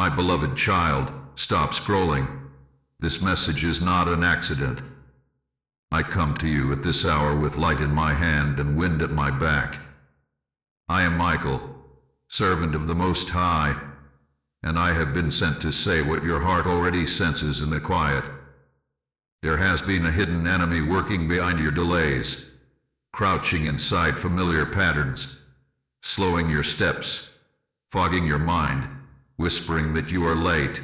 My beloved child, stop scrolling. This message is not an accident. I come to you at this hour with light in my hand and wind at my back. I am Michael, servant of the Most High, and I have been sent to say what your heart already senses in the quiet. There has been a hidden enemy working behind your delays, crouching inside familiar patterns, slowing your steps, fogging your mind, whispering that you are late.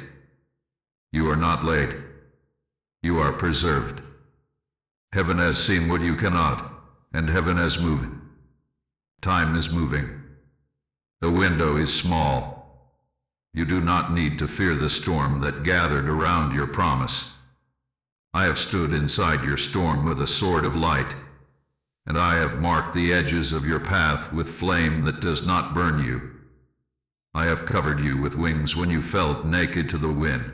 You are not late. You are preserved. Heaven has seen what you cannot, and heaven has moved. Time is moving. The window is small. You do not need to fear the storm that gathered around your promise. I have stood inside your storm with a sword of light, and I have marked the edges of your path with flame that does not burn you. I have covered you with wings when you felt naked to the wind.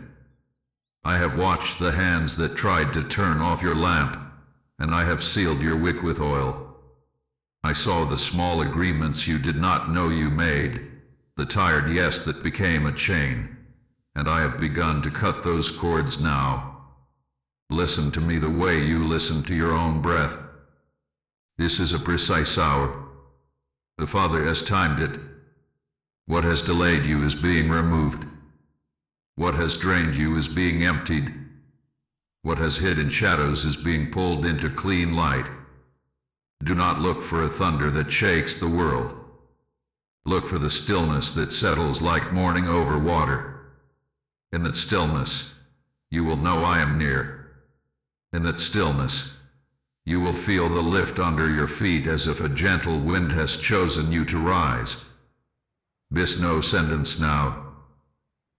I have watched the hands that tried to turn off your lamp, and I have sealed your wick with oil. I saw the small agreements you did not know you made, the tired yes that became a chain, and I have begun to cut those cords now. Listen to me the way you listen to your own breath. This is a precise hour. The Father has timed it. What has delayed you is being removed. What has drained you is being emptied. What has hid in shadows is being pulled into clean light. Do not look for a thunder that shakes the world. Look for the stillness that settles like morning over water. In that stillness, you will know I am near. In that stillness, you will feel the lift under your feet as if a gentle wind has chosen you to rise. Bis no sentence now.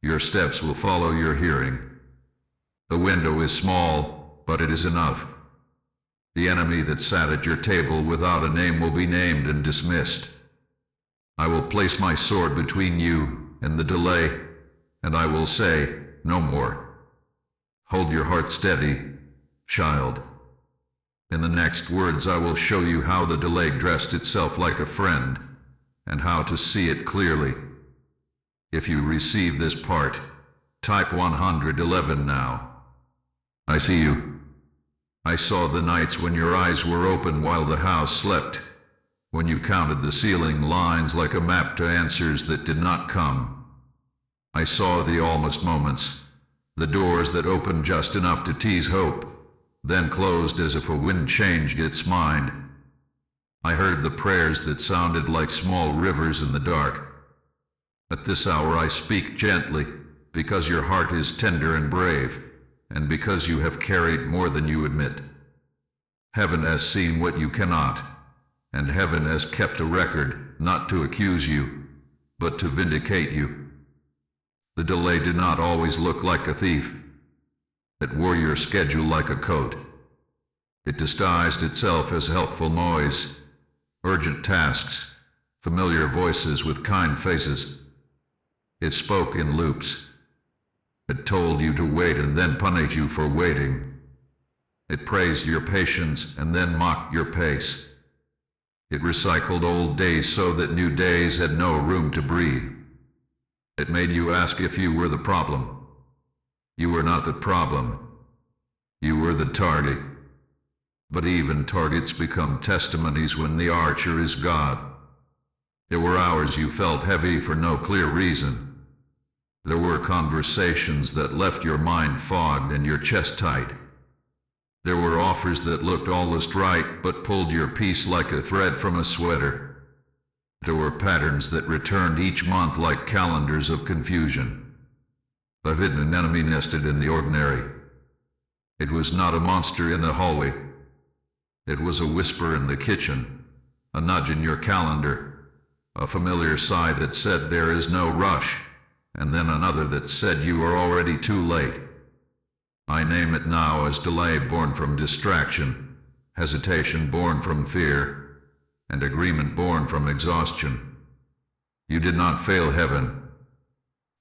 Your steps will follow your hearing. The window is small, but it is enough. The enemy that sat at your table without a name will be named and dismissed. I will place my sword between you and the delay, and I will say, no more. Hold your heart steady, child. In the next words I will show you how the delay dressed itself like a friend, and how to see it clearly. If you receive this part, type 111 now. I see you. I saw the nights when your eyes were open while the house slept, when you counted the ceiling lines like a map to answers that did not come. I saw the almost moments, the doors that opened just enough to tease hope, then closed as if a wind changed its mind. I heard the prayers that sounded like small rivers in the dark. At this hour I speak gently, because your heart is tender and brave, and because you have carried more than you admit. Heaven has seen what you cannot, and heaven has kept a record, not to accuse you, but to vindicate you. The delay did not always look like a thief. It wore your schedule like a coat. It disguised itself as helpful noise, urgent tasks, familiar voices with kind faces. It spoke in loops. It told you to wait and then punished you for waiting. It praised your patience and then mocked your pace. It recycled old days so that new days had no room to breathe. It made you ask if you were the problem. You were not the problem. You were the target. But even targets become testimonies when the archer is God. There were hours you felt heavy for no clear reason. There were conversations that left your mind fogged and your chest tight. There were offers that looked almost right but pulled your peace like a thread from a sweater. There were patterns that returned each month like calendars of confusion. A hidden enemy nested in the ordinary. It was not a monster in the hallway. It was a whisper in the kitchen, a nudge in your calendar, a familiar sigh that said there is no rush, and then another that said you are already too late. I name it now as delay born from distraction, hesitation born from fear, and agreement born from exhaustion. You did not fail heaven.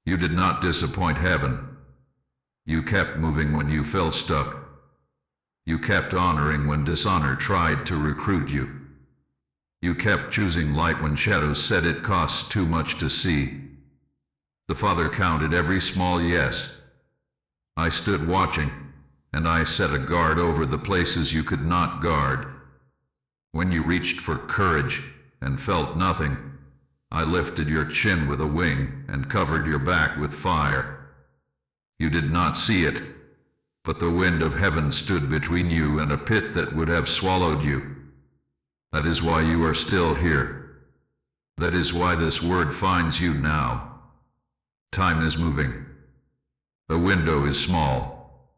You did not disappoint heaven. You kept moving when you felt stuck. You kept honoring when dishonor tried to recruit you. You kept choosing light when shadows said it costs too much to see. The Father counted every small yes. I stood watching, and I set a guard over the places you could not guard. When you reached for courage and felt nothing, I lifted your chin with a wing and covered your back with fire. You did not see it, but the wind of heaven stood between you and a pit that would have swallowed you. That is why you are still here. That is why this word finds you now. Time is moving. The window is small.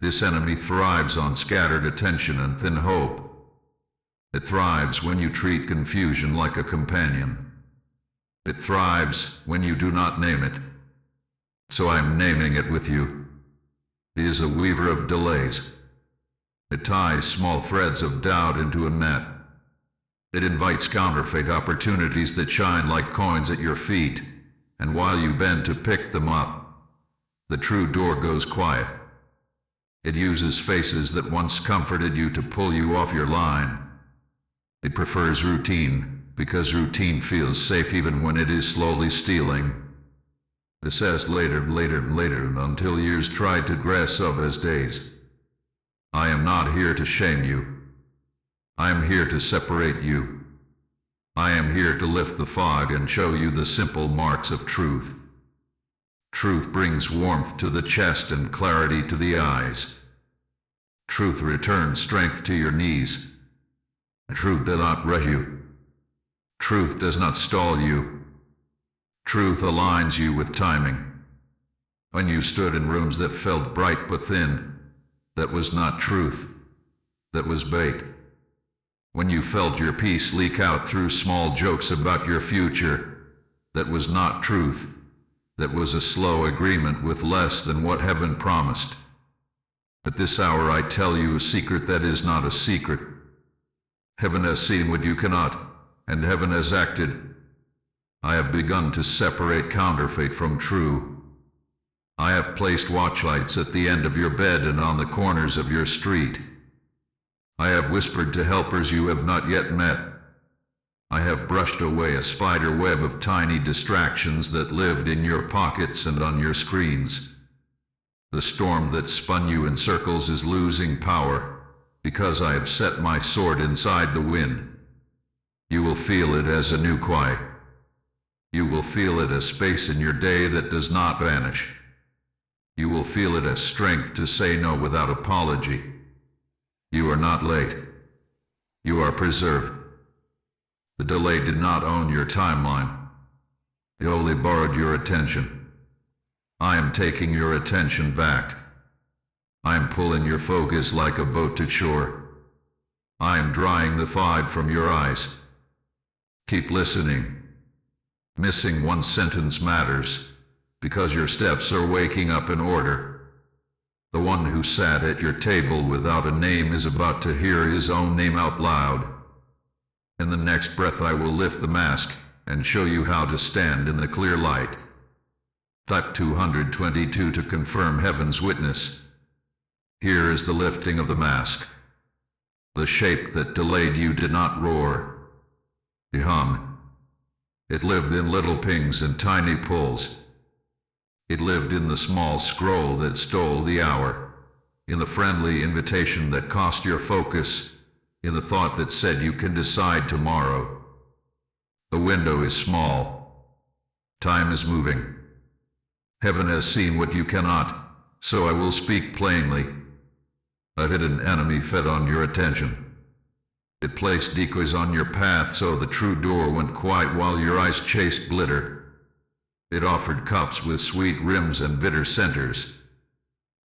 This enemy thrives on scattered attention and thin hope. It thrives when you treat confusion like a companion. It thrives when you do not name it. So I am naming it with you. It is a weaver of delays. It ties small threads of doubt into a net. It invites counterfeit opportunities that shine like coins at your feet, and while you bend to pick them up, the true door goes quiet. It uses faces that once comforted you to pull you off your line. It prefers routine, because routine feels safe even when it is slowly stealing. It says later, until years try to dress up as days. I am not here to shame you. I am here to separate you. I am here to lift the fog and show you the simple marks of truth. Truth brings warmth to the chest and clarity to the eyes. Truth returns strength to your knees. Truth does not rush you. Truth does not stall you. Truth aligns you with timing. When you stood in rooms that felt bright but thin, that was not truth. That was bait. When you felt your peace leak out through small jokes about your future, that was not truth. That was a slow agreement with less than what heaven promised. At this hour I tell you a secret that is not a secret. Heaven has seen what you cannot, and heaven has acted. I have begun to separate counterfeit from true. I have placed watchlights at the end of your bed and on the corners of your street. I have whispered to helpers you have not yet met. I have brushed away a spider web of tiny distractions that lived in your pockets and on your screens. The storm that spun you in circles is losing power, because I have set my sword inside the wind. You will feel it as a new quiet. You will feel it as space in your day that does not vanish. You will feel it as strength to say no without apology. You are not late. You are preserved. The delay did not own your timeline. It only borrowed your attention. I am taking your attention back. I am pulling your focus like a boat to shore. I am drying the fog from your eyes. Keep listening. Missing one sentence matters, because your steps are waking up in order. The one who sat at your table without a name is about to hear his own name out loud. In the next breath I will lift the mask and show you how to stand in the clear light. Type 222 to confirm heaven's witness. Here is the lifting of the mask. The shape that delayed you did not roar. It hummed. It lived in little pings and tiny pulls. It lived in the small scroll that stole the hour, in the friendly invitation that cost your focus, in the thought that said you can decide tomorrow. The window is small. Time is moving. Heaven has seen what you cannot, so I will speak plainly. A hidden enemy fed on your attention. It placed decoys on your path so the true door went quiet while your eyes chased glitter. It offered cups with sweet rims and bitter centers.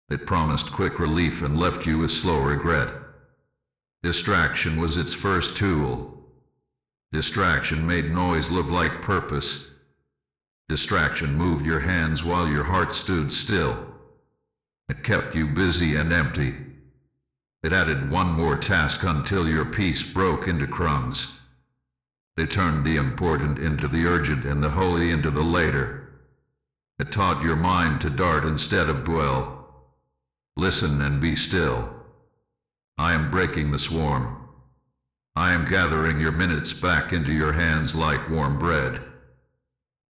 It promised quick relief and left you with slow regret. Distraction was its first tool. Distraction made noise look like purpose. Distraction moved your hands while your heart stood still. It kept you busy and empty. It added one more task until your peace broke into crumbs. It turned the important into the urgent and the holy into the later. It taught your mind to dart instead of dwell. Listen and be still. I am breaking the swarm. I am gathering your minutes back into your hands like warm bread.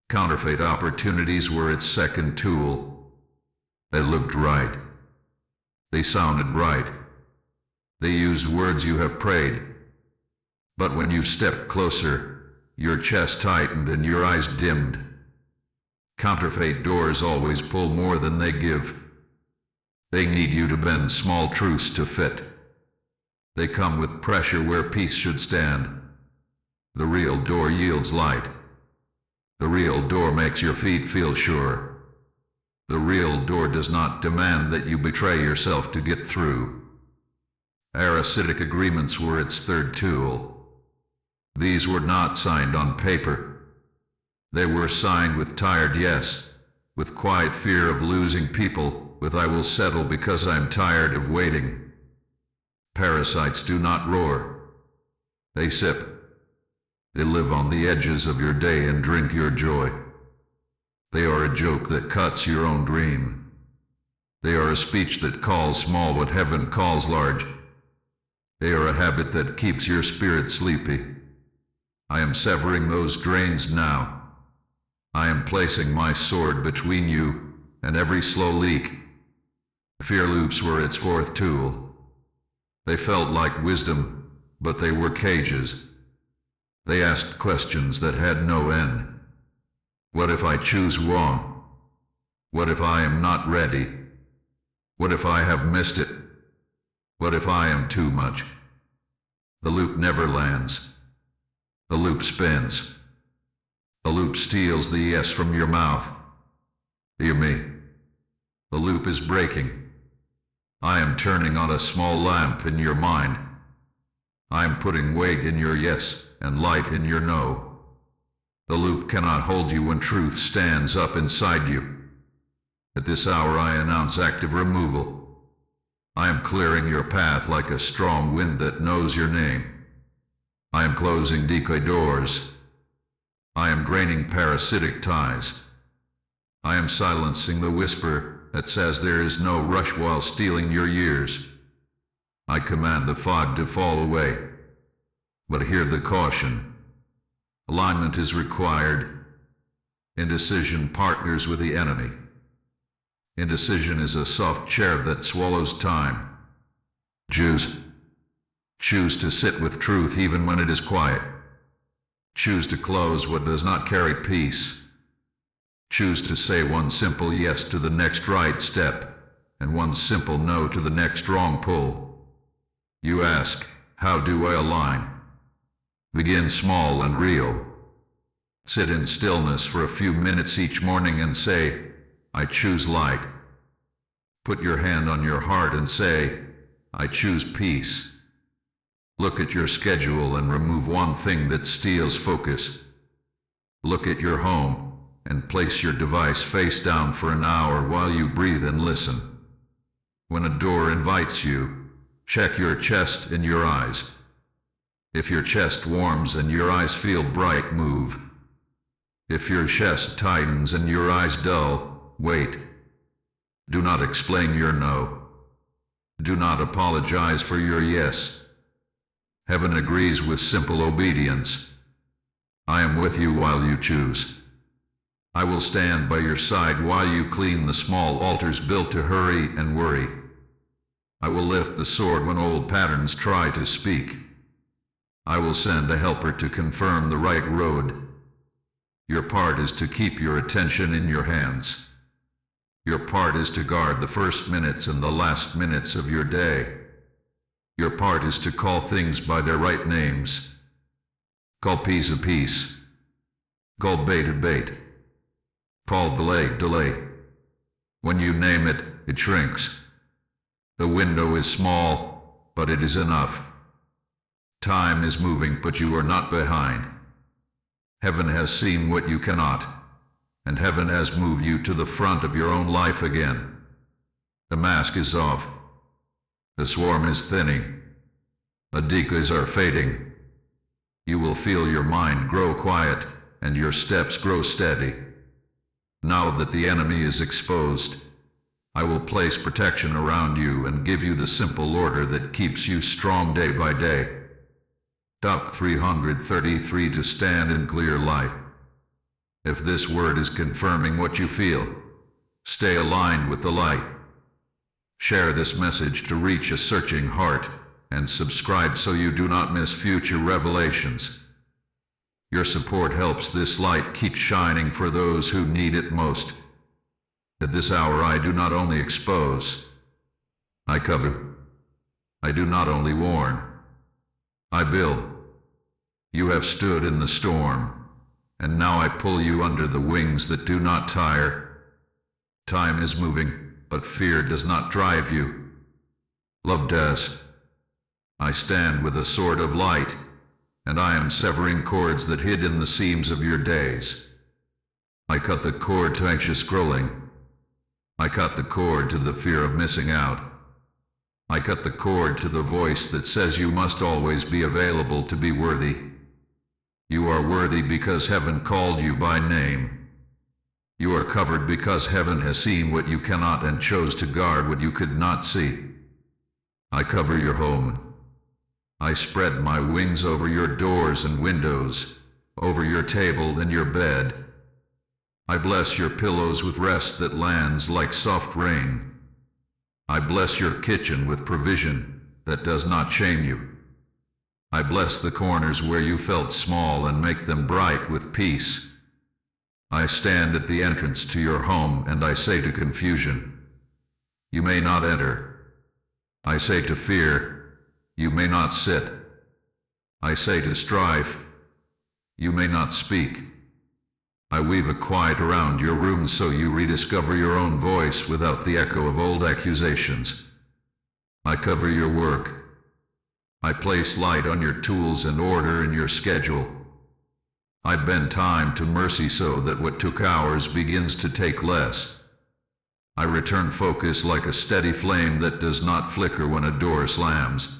Counterfeit opportunities were its second tool. They looked right. They sounded right. They used words you have prayed. But when you stepped closer, your chest tightened and your eyes dimmed. Counterfeit doors always pull more than they give. They need you to bend small truths to fit. They come with pressure where peace should stand. The real door yields light. The real door makes your feet feel sure. The real door does not demand that you betray yourself to get through. Parasitic agreements were its third tool. These were not signed on paper. They were signed with tired yes, with quiet fear of losing people, with I will settle because I'm tired of waiting. Parasites do not roar. They sip. They live on the edges of your day and drink your joy. They are a joke that cuts your own dream. They are a speech that calls small what heaven calls large. They are a habit that keeps your spirit sleepy. I am severing those drains now. I am placing my sword between you and every slow leak. Fear loops were its fourth tool. They felt like wisdom, but they were cages. They asked questions that had no end. What if I choose wrong? What if I am not ready? What if I have missed it? What if I am too much? The loop never lands. The loop spins. The loop steals the yes from your mouth. Hear me. The loop is breaking. I am turning on a small lamp in your mind. I am putting weight in your yes and light in your no. The loop cannot hold you when truth stands up inside you. At this hour I announce active removal. I am clearing your path like a strong wind that knows your name. I am closing decoy doors. I am draining parasitic ties. I am silencing the whisper that says there is no rush while stealing your years. I command the fog to fall away. But hear the caution. Alignment is required. Indecision partners with the enemy. Indecision is a soft chair that swallows time. Choose. Choose to sit with truth even when it is quiet. Choose to close what does not carry peace. Choose to say one simple yes to the next right step, and one simple no to the next wrong pull. You ask, how do I align? Begin small and real. Sit in stillness for a few minutes each morning and say, I choose light. Put your hand on your heart and say, I choose peace. Look at your schedule and remove one thing that steals focus. Look at your home and place your device face down for an hour while you breathe and listen. When a door invites you, check your chest and your eyes. If your chest warms and your eyes feel bright, move. If your chest tightens and your eyes dull, wait. Do not explain your no. Do not apologize for your yes. Heaven agrees with simple obedience. I am with you while you choose. I will stand by your side while you clean the small altars built to hurry and worry. I will lift the sword when old patterns try to speak. I will send a helper to confirm the right road. Your part is to keep your attention in your hands. Your part is to guard the first minutes and the last minutes of your day. Your part is to call things by their right names. Call peace a peace. Call bait a bait. Call delay delay. When you name it, it shrinks. The window is small, but it is enough. Time is moving, but you are not behind. Heaven has seen what you cannot, and heaven has moved you to the front of your own life again. The mask is off. The swarm is thinning. The decoys are fading. You will feel your mind grow quiet and your steps grow steady. Now that the enemy is exposed, I will place protection around you and give you the simple order that keeps you strong day by day. Top 333 to stand in clear light. If this word is confirming what you feel, stay aligned with the light. Share this message to reach a searching heart, and subscribe so you do not miss future revelations. Your support helps this light keep shining for those who need it most. At this hour I do not only expose, I cover. I do not only warn, I build. You have stood in the storm, and now I pull you under the wings that do not tire. Time is moving, but fear does not drive you. Love does. I stand with a sword of light, and I am severing cords that hid in the seams of your days. I cut the cord to anxious scrolling. I cut the cord to the fear of missing out. I cut the cord to the voice that says you must always be available to be worthy. You are worthy because heaven called you by name. You are covered because heaven has seen what you cannot and chose to guard what you could not see. I cover your home. I spread my wings over your doors and windows, over your table and your bed. I bless your pillows with rest that lands like soft rain. I bless your kitchen with provision that does not shame you. I bless the corners where you felt small and make them bright with peace. I stand at the entrance to your home and I say to confusion, you may not enter. I say to fear, you may not sit. I say to strife, you may not speak. I weave a quiet around your room so you rediscover your own voice without the echo of old accusations. I cover your work. I place light on your tools and order in your schedule. I bend time to mercy so that what took hours begins to take less. I return focus like a steady flame that does not flicker when a door slams.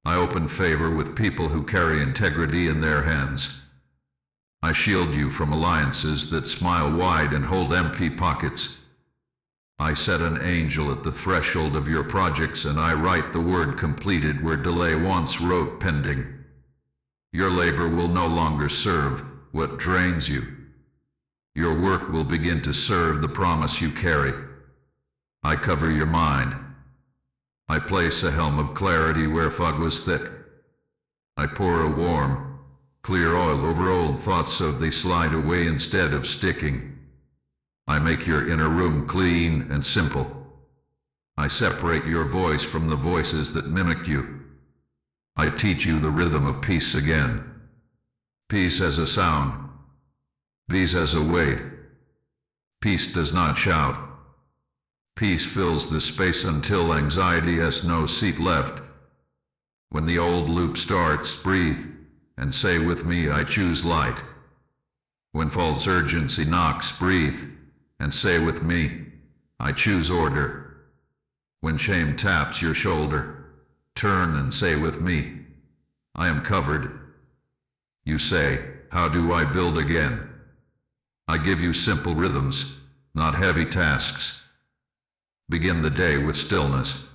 I open favor with people who carry integrity in their hands. I shield you from alliances that smile wide and hold empty pockets. I set an angel at the threshold of your projects and I write the word completed where delay once wrote pending. Your labor will no longer serve what drains you. Your work will begin to serve the promise you carry. I cover your mind. I place a helm of clarity where fog was thick. I pour a warm, clear oil over old thoughts so they slide away instead of sticking. I make your inner room clean and simple. I separate your voice from the voices that mimic you. I teach you the rhythm of peace again. Peace has a sound. Peace has a weight. Peace does not shout. Peace fills the space until anxiety has no seat left. When the old loop starts, breathe and say with me, I choose light. When false urgency knocks, breathe and say with me, I choose order. When shame taps your shoulder, turn and say with me, I am covered. You say, how do I build again? I give you simple rhythms, not heavy tasks. Begin the day with stillness.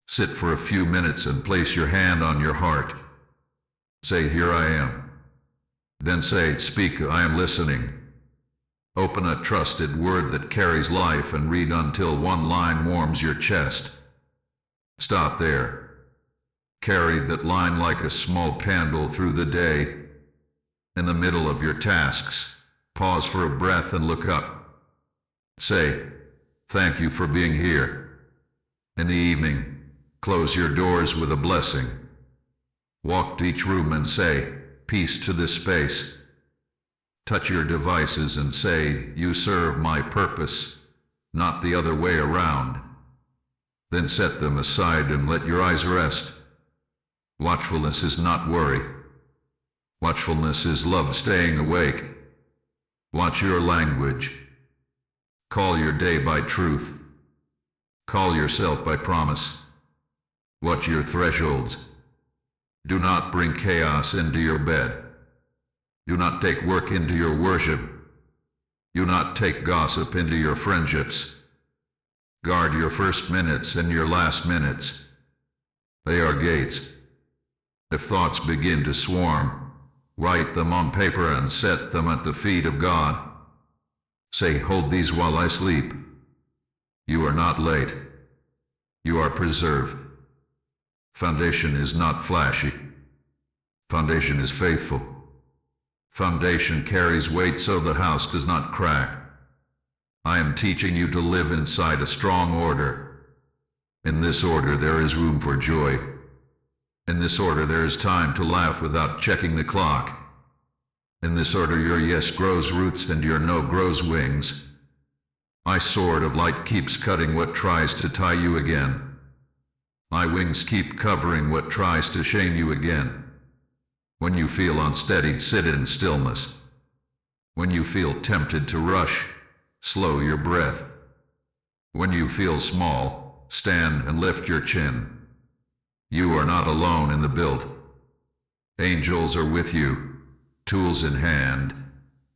Sit for a few minutes and place your hand on your heart. Say, here I am. Then say, speak, I am listening. Open a trusted word that carries life and read until one line warms your chest. Stop there. Carry that line like a small candle through the day. In the middle of your tasks, pause for a breath and look up. Say, thank you for being here. In the evening, close your doors with a blessing. Walk to each room and say, peace to this space. Touch your devices and say, you serve my purpose, not the other way around. Then set them aside and let your eyes rest. Watchfulness is not worry. Watchfulness is love staying awake. Watch your language. Call your day by truth. Call yourself by promise. Watch your thresholds. Do not bring chaos into your bed. Do not take work into your worship. Do not take gossip into your friendships. Guard your first minutes and your last minutes. They are gates. If thoughts begin to swarm, Write them on paper and set them at the feet of God. Say, hold these while I sleep. You are not late. You are preserved. Foundation is not flashy. Foundation is faithful. Foundation carries weight so the house does not crack. I am teaching you to live inside a strong order. In this order there is room for joy. In this order there is time to laugh without checking the clock. In this order your yes grows roots and your no grows wings. My sword of light keeps cutting what tries to tie you again. My wings keep covering what tries to shame you again. When you feel unsteady, sit in stillness. When you feel tempted to rush, slow your breath. When you feel small, stand and lift your chin. You are not alone in the build. Angels are with you, tools in hand,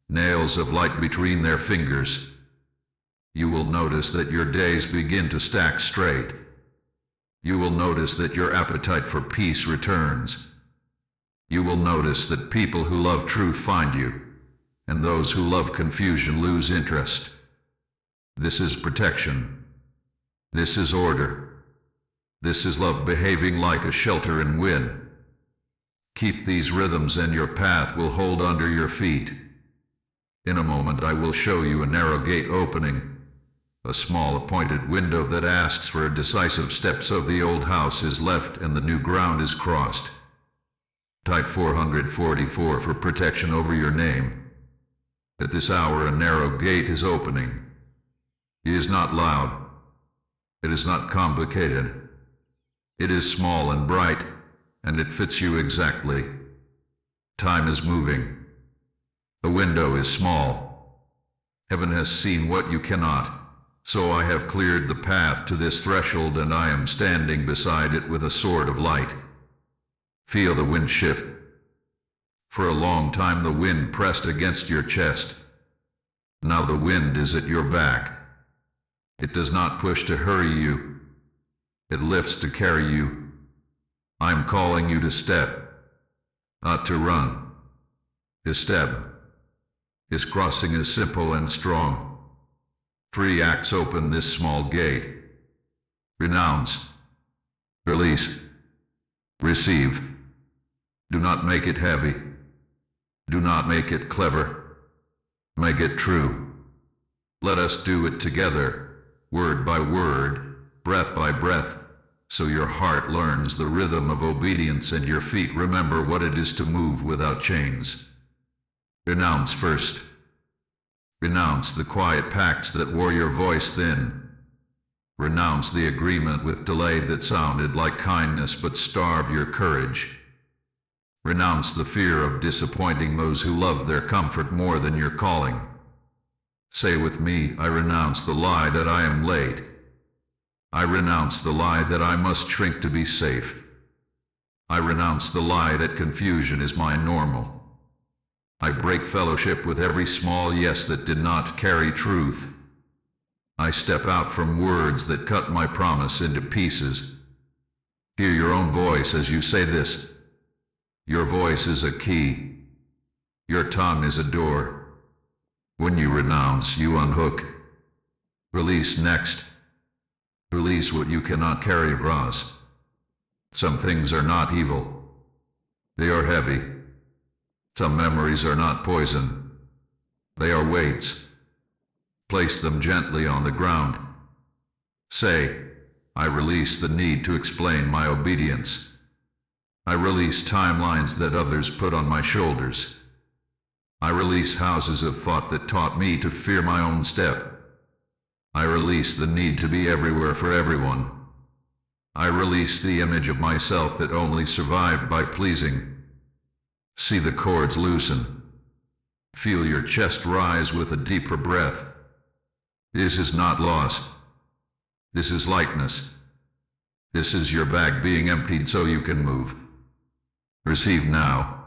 nails of light between their fingers. You will notice that your days begin to stack straight. You will notice that your appetite for peace returns. You will notice that people who love truth find you, and those who love confusion lose interest. This is protection. This is order. This is love behaving like a shelter in wind. Keep these rhythms and your path will hold under your feet. In a moment I will show you a narrow gate opening, a small appointed window that asks for a decisive step so the old house is left and the new ground is crossed. Type 444 for protection over your name. At this hour a narrow gate is opening. It is not loud. It is not complicated. It is small and bright, and it fits you exactly. Time is moving. The window is small. Heaven has seen what you cannot, so I have cleared the path to this threshold and I am standing beside it with a sword of light. Feel the wind shift. For a long time the wind pressed against your chest. Now the wind is at your back. It does not push to hurry you. It lifts to carry you. I am calling you to step, not to run. His step, his crossing is simple and strong. 3 acts open this small gate. Renounce, release, receive. Do not make it heavy. Do not make it clever. Make it true. Let us do it together, word by word, breath by breath, so your heart learns the rhythm of obedience and your feet remember what it is to move without chains. Renounce first. Renounce the quiet pacts that wore your voice thin. Renounce the agreement with delay that sounded like kindness but starved your courage. Renounce the fear of disappointing those who love their comfort more than your calling. Say with me, I renounce the lie that I am late. I renounce the lie that I must shrink to be safe. I renounce the lie that confusion is my normal. I break fellowship with every small yes that did not carry truth. I step out from words that cut my promise into pieces. Hear your own voice as you say this. Your voice is a key. Your tongue is a door. When you renounce, you unhook. Release next. Release what you cannot carry across. Some things are not evil. They are heavy. Some memories are not poison. They are weights. Place them gently on the ground. Say, I release the need to explain my obedience. I release timelines that others put on my shoulders. I release houses of thought that taught me to fear my own step. I release the need to be everywhere for everyone. I release the image of myself that only survived by pleasing. See the cords loosen. Feel your chest rise with a deeper breath. This is not loss. This is lightness. This is your bag being emptied so you can move. Receive now.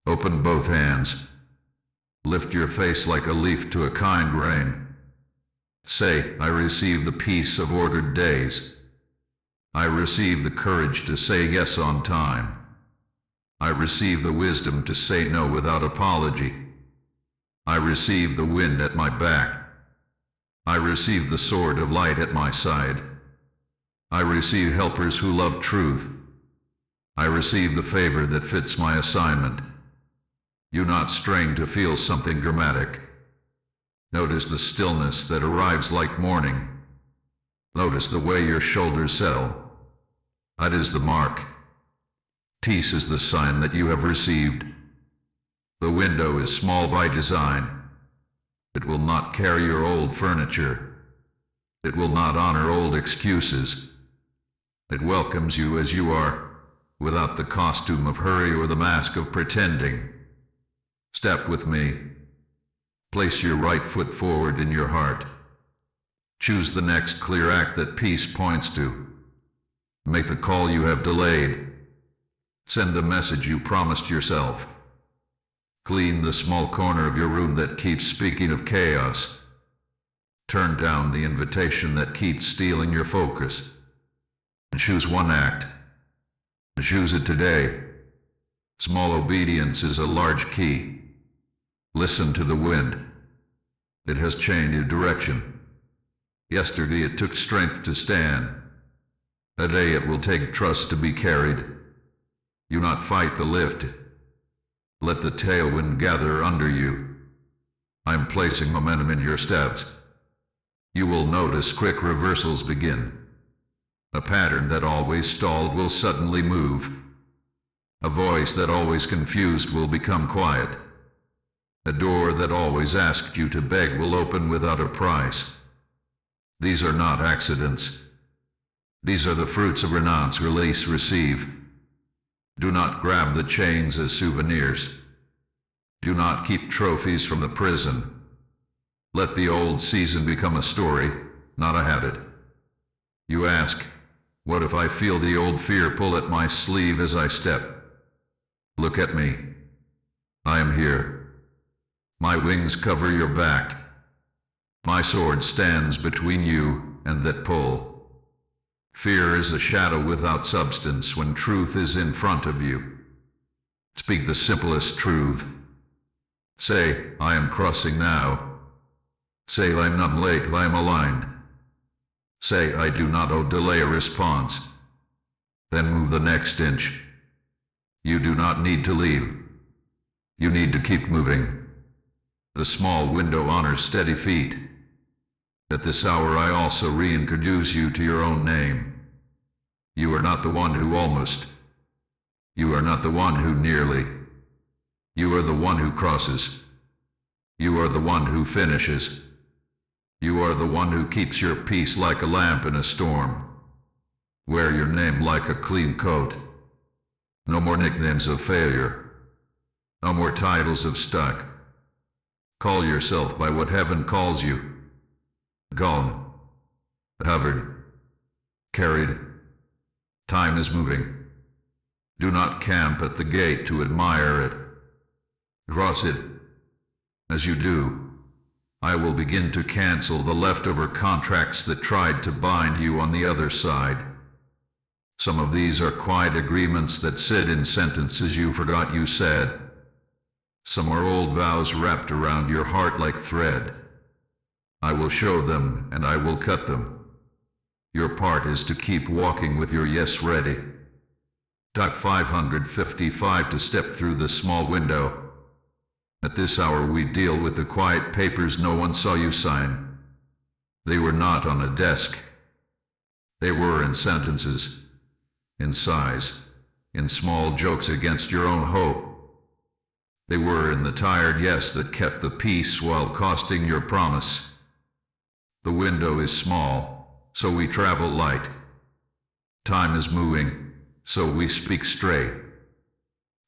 Open both hands. Lift your face like a leaf to a kind rain. Say, I receive the peace of ordered days. I receive the courage to say yes on time. I receive the wisdom to say no without apology. I receive the wind at my back. I receive the sword of light at my side. I receive helpers who love truth. I receive the favor that fits my assignment. You not strain to feel something dramatic. Notice the stillness that arrives like morning. Notice the way your shoulders settle. That is the mark. Peace is the sign that you have received. The window is small by design. It will not carry your old furniture. It will not honor old excuses. It welcomes you as you are, without the costume of hurry or the mask of pretending. Step with me. Place your right foot forward in your heart. Choose the next clear act that peace points to. Make the call you have delayed. Send the message you promised yourself. Clean the small corner of your room that keeps speaking of chaos. Turn down the invitation that keeps stealing your focus. And choose one act. Choose it today. Small obedience is a large key. Listen to the wind. It has changed direction. Yesterday it took strength to stand. Today it will take trust to be carried. You not fight the lift. Let the tailwind gather under you. I am placing momentum in your steps. You will notice quick reversals begin. A pattern that always stalled will suddenly move. A voice that always confused will become quiet. A door that always asked you to beg will open without a price. These are not accidents. These are the fruits of renounce, release, receive. Do not grab the chains as souvenirs. Do not keep trophies from the prison. Let the old season become a story, not a habit. You ask, what if I feel the old fear pull at my sleeve as I step? Look at me. I am here. My wings cover your back. My sword stands between you and that pull. Fear is a shadow without substance when truth is in front of you. Speak the simplest truth. Say, I am crossing now. Say, I'm not late, I am aligned. Say, I do not delay a response. Then move the next inch. You do not need to leave. You need to keep moving. The small window honors steady feet. At this hour I also reintroduce you to your own name. You are not the one who almost. You are not the one who nearly. You are the one who crosses. You are the one who finishes. You are the one who keeps your peace like a lamp in a storm. Wear your name like a clean coat. No more nicknames of failure. No more titles of stuck. Call yourself by what heaven calls you. Gone. Hovered. Carried. Time is moving. Do not camp at the gate to admire it. Cross it. As you do, I will begin to cancel the leftover contracts that tried to bind you on the other side. Some of these are quiet agreements that sit in sentences you forgot you said. Some are old vows wrapped around your heart like thread. I will show them and I will cut them. Your part is to keep walking with your yes ready. Dock 555 to step through the small window. At this hour we deal with the quiet papers no one saw you sign. They were not on a desk. They were in sentences, in sighs, in small jokes against your own hope. They were in the tired yes that kept the peace while costing your promise. The window is small, so we travel light. Time is moving, so we speak straight.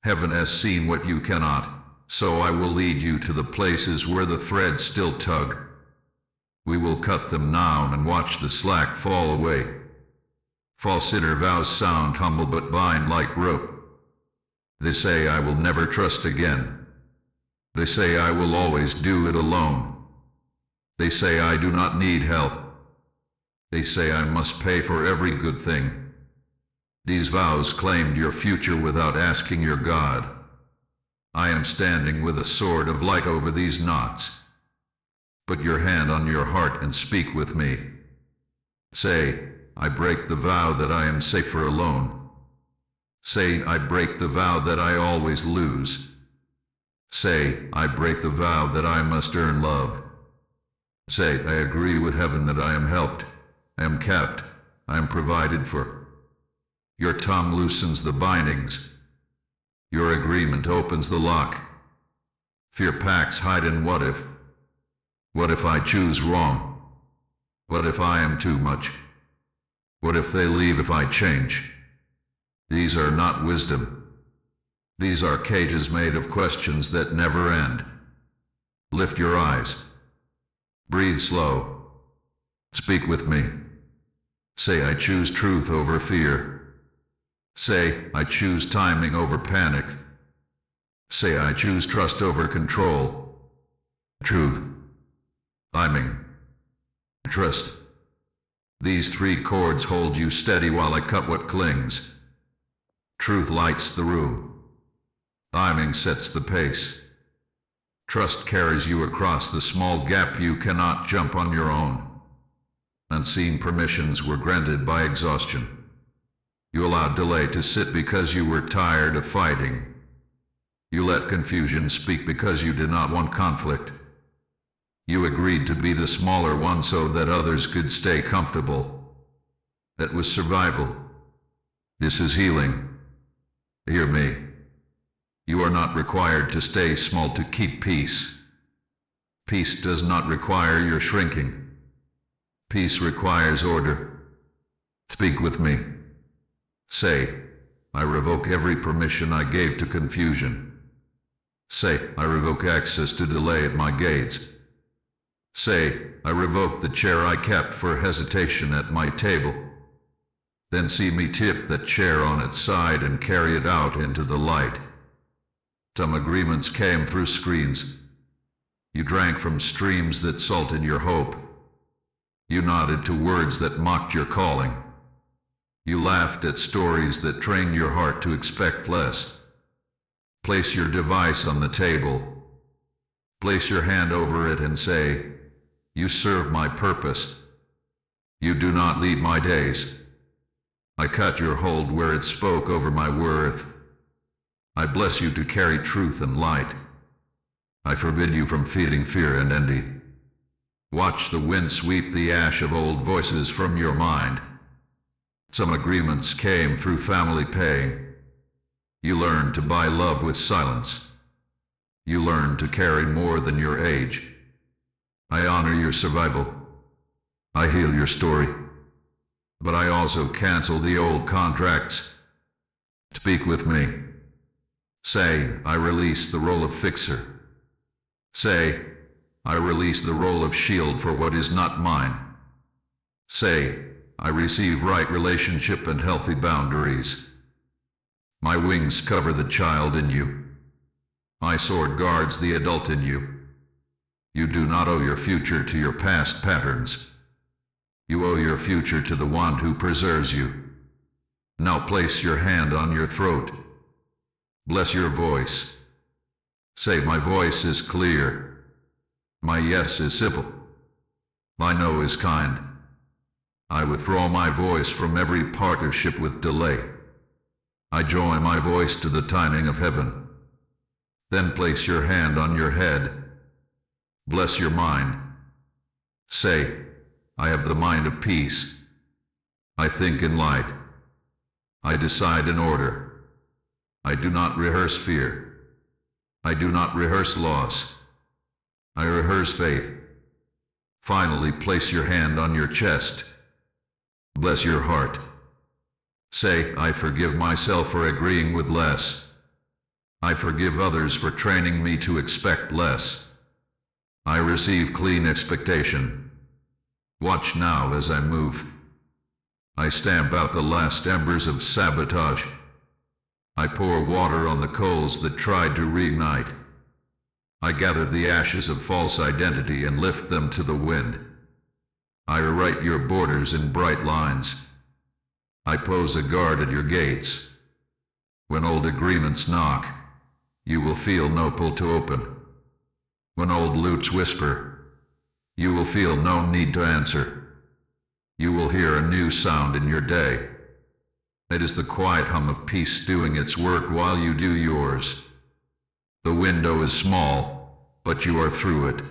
Heaven has seen what you cannot, so I will lead you to the places where the threads still tug. We will cut them now and watch the slack fall away. False inner vows sound humble but bind like rope. They say I will never trust again. They say I will always do it alone. They say I do not need help. They say I must pay for every good thing. These vows claimed your future without asking your God. I am standing with a sword of light over these knots. Put your hand on your heart and speak with me. Say, I break the vow that I am safer alone. Say, I break the vow that I always lose. Say, I break the vow that I must earn love. Say, I agree with heaven that I am helped, I am kept, I am provided for. Your tongue loosens the bindings. Your agreement opens the lock. Fear packs hide in what if. What if I choose wrong? What if I am too much? What if they leave if I change? These are not wisdom. These are cages made of questions that never end. Lift your eyes. Breathe slow. Speak with me. Say, I choose truth over fear. Say, I choose timing over panic. Say, I choose trust over control. Truth, timing, trust. These three cords hold you steady while I cut what clings. Truth lights the room. Timing sets the pace. Trust carries you across the small gap you cannot jump on your own. Unseen permissions were granted by exhaustion. You allowed delay to sit because you were tired of fighting. You let confusion speak because you did not want conflict. You agreed to be the smaller one so that others could stay comfortable. That was survival. This is healing. Hear me. You are not required to stay small to keep peace. Peace does not require your shrinking. Peace requires order. Speak with me. Say, I revoke every permission I gave to confusion. Say, I revoke access to delay at my gates. Say, I revoke the chair I kept for hesitation at my table. Then see me tip that chair on its side and carry it out into the light. Some agreements came through screens. You drank from streams that salted your hope. You nodded to words that mocked your calling. You laughed at stories that trained your heart to expect less. Place your device on the table. Place your hand over it and say, you serve my purpose. You do not lead my days. I cut your hold where it spoke over my worth. I bless you to carry truth and light. I forbid you from feeding fear and envy. Watch the wind sweep the ash of old voices from your mind. Some agreements came through family paying. You learned to buy love with silence. You learned to carry more than your age. I honor your survival. I heal your story. But I also cancel the old contracts. Speak with me. Say, I release the role of fixer. Say, I release the role of shield for what is not mine. Say, I receive right relationship and healthy boundaries. My wings cover the child in you. My sword guards the adult in you. You do not owe your future to your past patterns. You owe your future to the one who preserves you. Now place your hand on your throat. Bless your voice. Say, my voice is clear. My yes is simple. My no is kind. I withdraw my voice from every partnership with delay. I join my voice to the timing of heaven. Then place your hand on your head. Bless your mind. Say, I have the mind of peace. I think in light. I decide in order. I do not rehearse fear. I do not rehearse loss. I rehearse faith. Finally, place your hand on your chest. Bless your heart. Say, I forgive myself for agreeing with less. I forgive others for training me to expect less. I receive clean expectation. Watch now as I move. I stamp out the last embers of sabotage. I pour water on the coals that tried to reignite. I gather the ashes of false identity and lift them to the wind. I rewrite your borders in bright lines. I pose a guard at your gates. When old agreements knock, you will feel no pull to open. When old lutes whisper, you will feel no need to answer. You will hear a new sound in your day. It is the quiet hum of peace doing its work while you do yours. The window is small, but you are through it.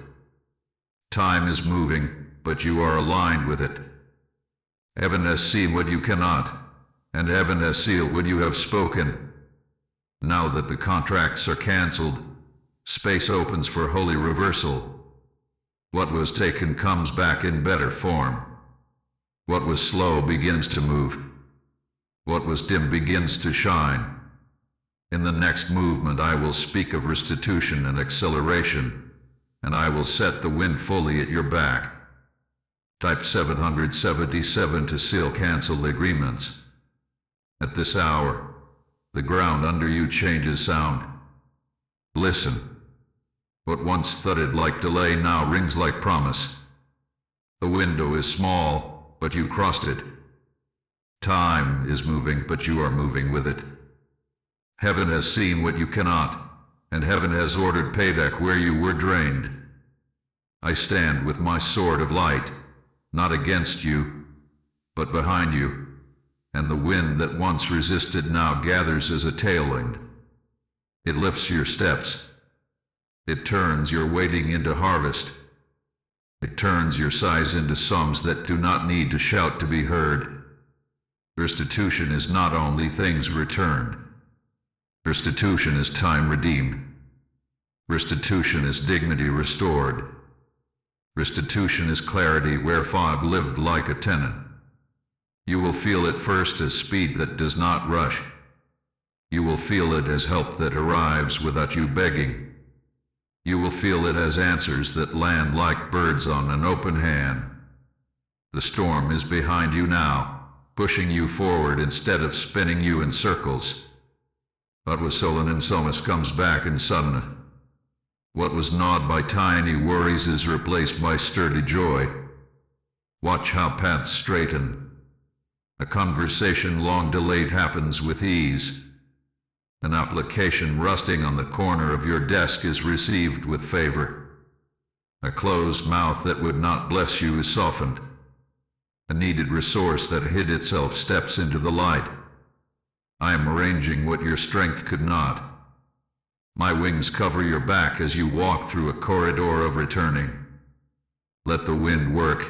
Time is moving, but you are aligned with it. Heaven has seen what you cannot, and heaven has sealed what you have spoken. Now that the contracts are cancelled, space opens for holy reversal. What was taken comes back in better form. What was slow begins to move. What was dim begins to shine. In the next movement I will speak of restitution and acceleration, and I will set the wind fully at your back. Type 777 to seal cancelled agreements. At this hour, the ground under you changes sound. Listen. What once thudded like delay now rings like promise. The window is small, but you crossed it. Time is moving, but you are moving with it. Heaven has seen what you cannot, and heaven has ordered payback where you were drained. I stand with my sword of light, not against you, but behind you, and the wind that once resisted now gathers as a tailwind. It lifts your steps. It turns your waiting into harvest. It turns your sighs into songs that do not need to shout to be heard. Restitution is not only things returned. Restitution is time redeemed. Restitution is dignity restored. Restitution is clarity where fog lived like a tenant. You will feel it first as speed that does not rush. You will feel it as help that arrives without you begging. You will feel it as answers that land like birds on an open hand. The storm is behind you now, pushing you forward instead of spinning you in circles. What was sullen and somas comes back in sudden. What was gnawed by tiny worries is replaced by sturdy joy. Watch how paths straighten. A conversation long delayed happens with ease. An application rusting on the corner of your desk is received with favor. A closed mouth that would not bless you is softened. A needed resource that hid itself steps into the light. I am arranging what your strength could not. My wings cover your back as you walk through a corridor of returning. Let the wind work.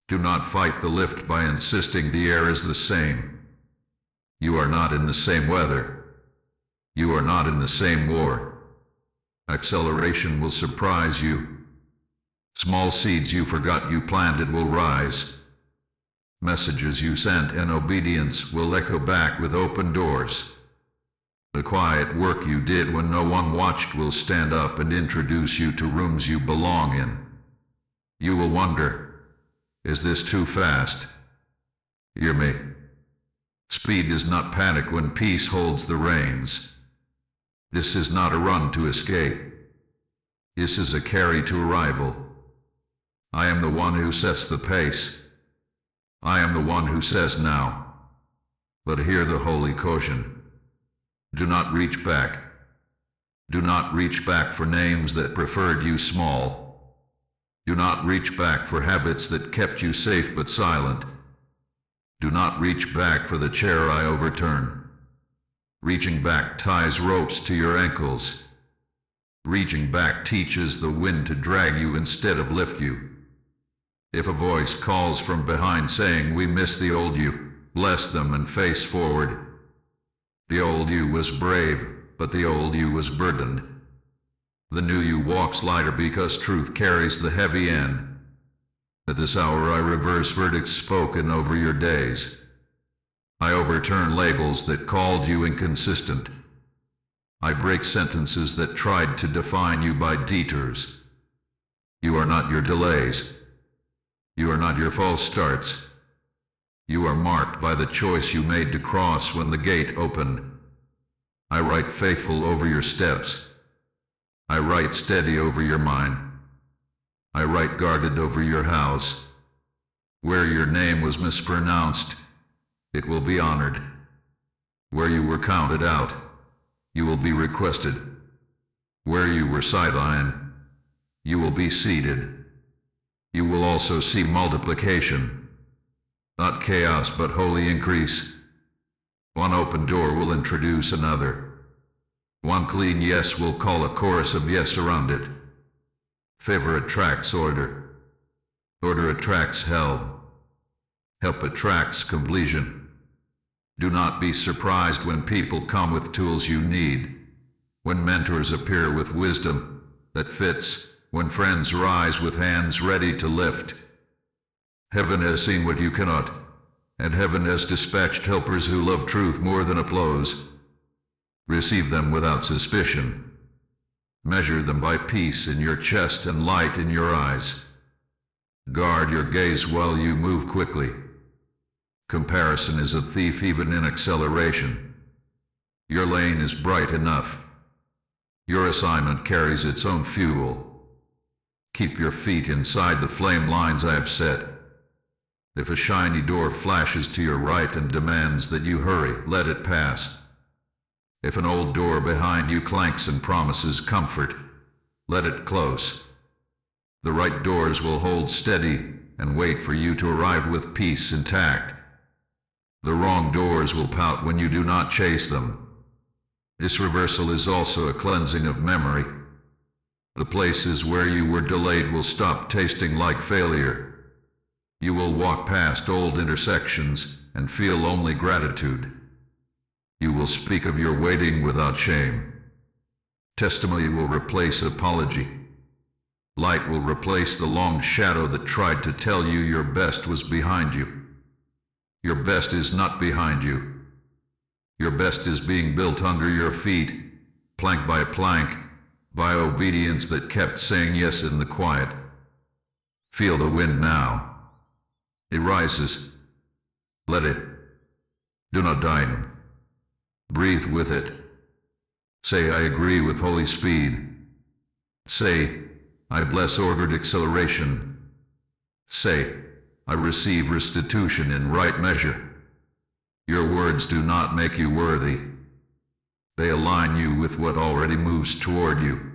Do not fight the lift by insisting the air is the same. You are not in the same weather. You are not in the same war. Acceleration will surprise you. Small seeds you forgot you planted will rise. Messages you sent in obedience will echo back with open doors. The quiet work you did when no one watched will stand up and introduce you to rooms you belong in. You will wonder, is this too fast? Hear me. Speed is not panic when peace holds the reins. This is not a run to escape. This is a carry to arrival. I am the one who sets the pace. I am the one who says now. But hear the holy caution. Do not reach back. Do not reach back for names that preferred you small. Do not reach back for habits that kept you safe but silent. Do not reach back for the chair I overturn. Reaching back ties ropes to your ankles. Reaching back teaches the wind to drag you instead of lift you. If a voice calls from behind saying, "We miss the old you," bless them and face forward. The old you was brave, but the old you was burdened. The new you walks lighter because truth carries the heavy end. At this hour I reverse verdicts spoken over your days. I overturn labels that called you inconsistent. I break sentences that tried to define you by detours. You are not your delays. You are not your false starts. You are marked by the choice you made to cross when the gate opened. I write faithful over your steps. I write steady over your mind. I write guarded over your house. Where your name was mispronounced, it will be honored. Where you were counted out, you will be requested. Where you were sidelined, you will be seated. You will also see multiplication, not chaos but holy increase. One open door will introduce another. One clean yes will call a chorus of yes around it. Favor attracts order. Order attracts help. Help attracts completion. Do not be surprised when people come with tools you need, when mentors appear with wisdom that fits, when friends rise with hands ready to lift. Heaven has seen what you cannot, and heaven has dispatched helpers who love truth more than applause. Receive them without suspicion. Measure them by peace in your chest and light in your eyes. Guard your gaze while you move quickly. Comparison is a thief even in acceleration. Your lane is bright enough. Your assignment carries its own fuel. Keep your feet inside the flame lines I have set. If a shiny door flashes to your right and demands that you hurry, let it pass. If an old door behind you clanks and promises comfort, let it close. The right doors will hold steady and wait for you to arrive with peace intact. The wrong doors will pout when you do not chase them. This reversal is also a cleansing of memory. The places where you were delayed will stop tasting like failure. You will walk past old intersections and feel only gratitude. You will speak of your waiting without shame. Testimony will replace apology. Light will replace the long shadow that tried to tell you your best was behind you. Your best is not behind you. Your best is being built under your feet, plank by plank, by obedience that kept saying yes in the quiet. Feel the wind now. It rises. Let it. Do not dighten. Breathe with it. Say, I agree with holy speed. Say, I bless ordered acceleration. Say, I receive restitution in right measure. Your words do not make you worthy. They align you with what already moves toward you.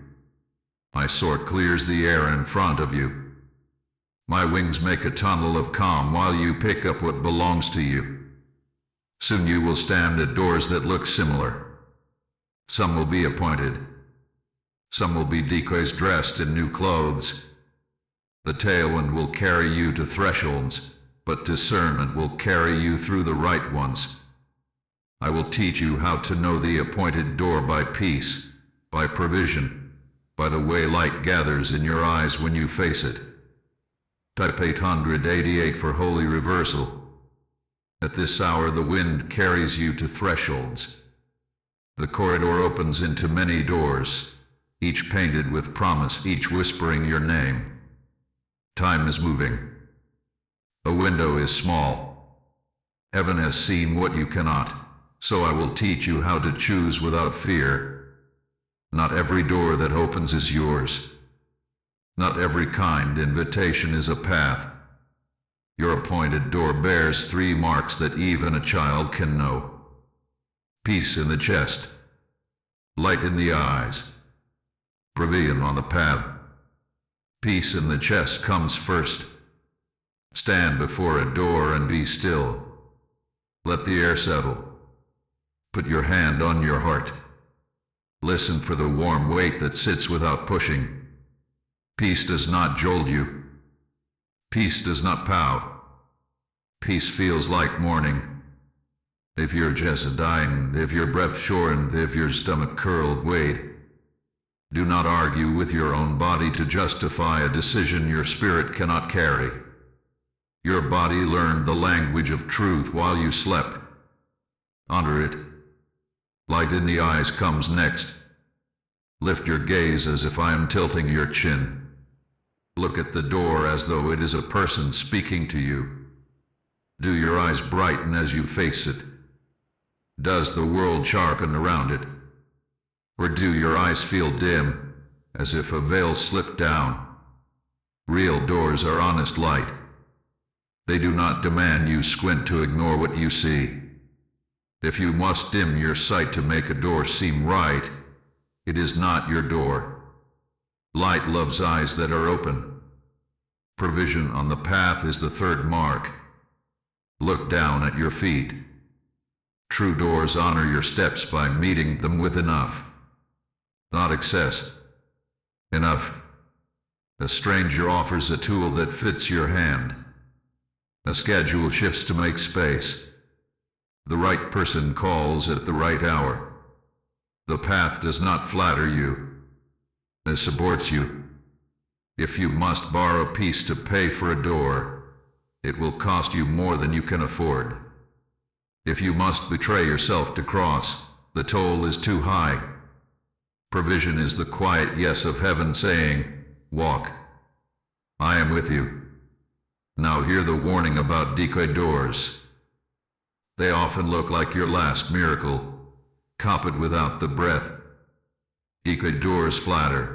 My sword clears the air in front of you. My wings make a tunnel of calm while you pick up what belongs to you. Soon you will stand at doors that look similar. Some will be appointed. Some will be decoys dressed in new clothes. The tailwind will carry you to thresholds, but discernment will carry you through the right ones. I will teach you how to know the appointed door by peace, by provision, by the way light gathers in your eyes when you face it. Type 888 for holy reversal. At this hour the wind carries you to thresholds. The corridor opens into many doors, each painted with promise, each whispering your name. Time is moving. A window is small. Heaven has seen what you cannot, so I will teach you how to choose without fear. Not every door that opens is yours. Not every kind invitation is a path. Your appointed door bears 3 marks that even a child can know. Peace in the chest. Light in the eyes. Provision on the path. Peace in the chest comes first. Stand before a door and be still. Let the air settle. Put your hand on your heart. Listen for the warm weight that sits without pushing. Peace does not jolt you. Peace does not pout. Peace feels like morning. If you're just dying, if your breath shortened, if your stomach curled, wait. Do not argue with your own body to justify a decision your spirit cannot carry. Your body learned the language of truth while you slept. Honor it. Light in the eyes comes next. Lift your gaze as if I am tilting your chin. Look at the door as though it is a person speaking to you. Do your eyes brighten as you face it? Does the world sharpen around it? Or do your eyes feel dim, as if a veil slipped down? Real doors are honest light. They do not demand you squint to ignore what you see. If you must dim your sight to make a door seem right, it is not your door. Light loves eyes that are open. Provision on the path is the third mark. Look down at your feet. True doors honor your steps by meeting them with enough. Not excess. Enough. A stranger offers a tool that fits your hand. A schedule shifts to make space. The right person calls at the right hour. The path does not flatter you. It supports you. If you must borrow peace to pay for a door, it will cost you more than you can afford. If you must betray yourself to cross, the toll is too high. Provision is the quiet yes of heaven saying, walk. I am with you. Now hear the warning about decoy doors. They often look like your last miracle, copied without the breath. Decoy doors flatter.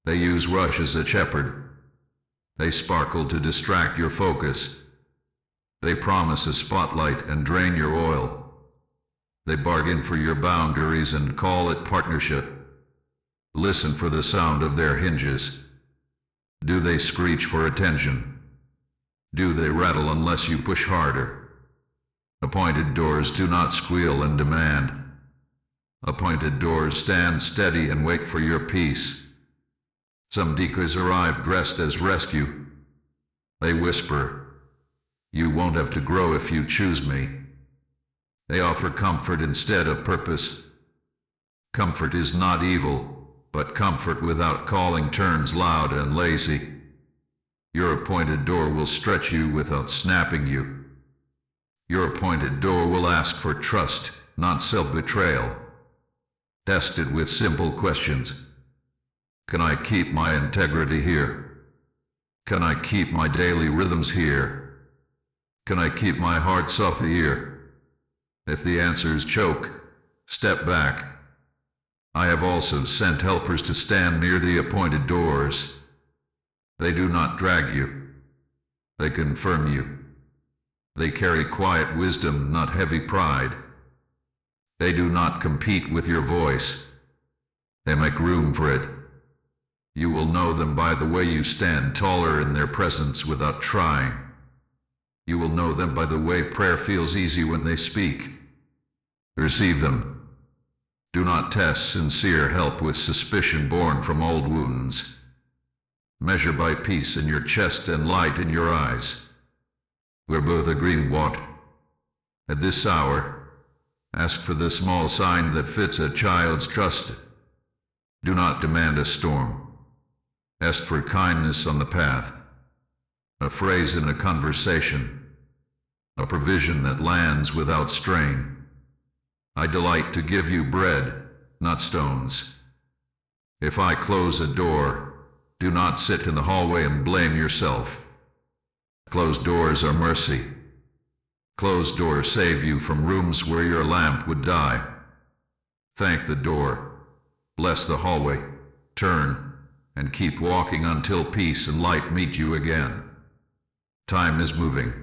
They use rush as a shepherd. They sparkle to distract your focus. They promise a spotlight and drain your oil. They bargain for your boundaries and call it partnership. Listen for the sound of their hinges. Do they screech for attention? Do they rattle unless you push harder? Appointed doors do not squeal and demand. Appointed doors stand steady and wait for your peace. Some decoys arrive dressed as rescue. They whisper, "You won't have to grow if you choose me." They offer comfort instead of purpose. Comfort is not evil, but comfort without calling turns loud and lazy. Your appointed door will stretch you without snapping you. Your appointed door will ask for trust, not self-betrayal. Test it with simple questions. Can I keep my integrity here? Can I keep my daily rhythms here? Can I keep my heart soft here? If the answers choke, step back. I have also sent helpers to stand near the appointed doors. They do not drag you. They confirm you. They carry quiet wisdom, not heavy pride. They do not compete with your voice. They make room for it. You will know them by the way you stand taller in their presence without trying. You will know them by the way prayer feels easy when they speak. Receive them. Do not test sincere help with suspicion born from old wounds. Measure by peace in your chest and light in your eyes. We're both agreeing what? At this hour, ask for the small sign that fits a child's trust. Do not demand a storm. Ask for kindness on the path, a phrase in a conversation, a provision that lands without strain. I delight to give you bread, not stones. If I close a door, do not sit in the hallway and blame yourself. Closed doors are mercy. Closed doors save you from rooms where your lamp would die. Thank the door. Bless the hallway. Turn and keep walking until peace and light meet you again. Time is moving.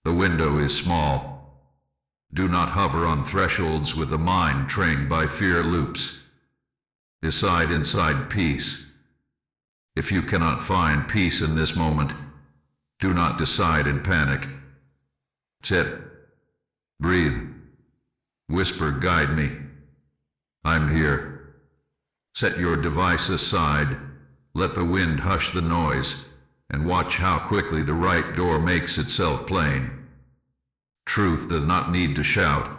The window is small. Do not hover on thresholds with a mind trained by fear loops. Decide inside peace. If you cannot find peace in this moment, do not decide in panic. Sit. Breathe. Whisper, guide me. I'm here. Set your device aside, let the wind hush the noise, and watch how quickly the right door makes itself plain. Truth does not need to shout.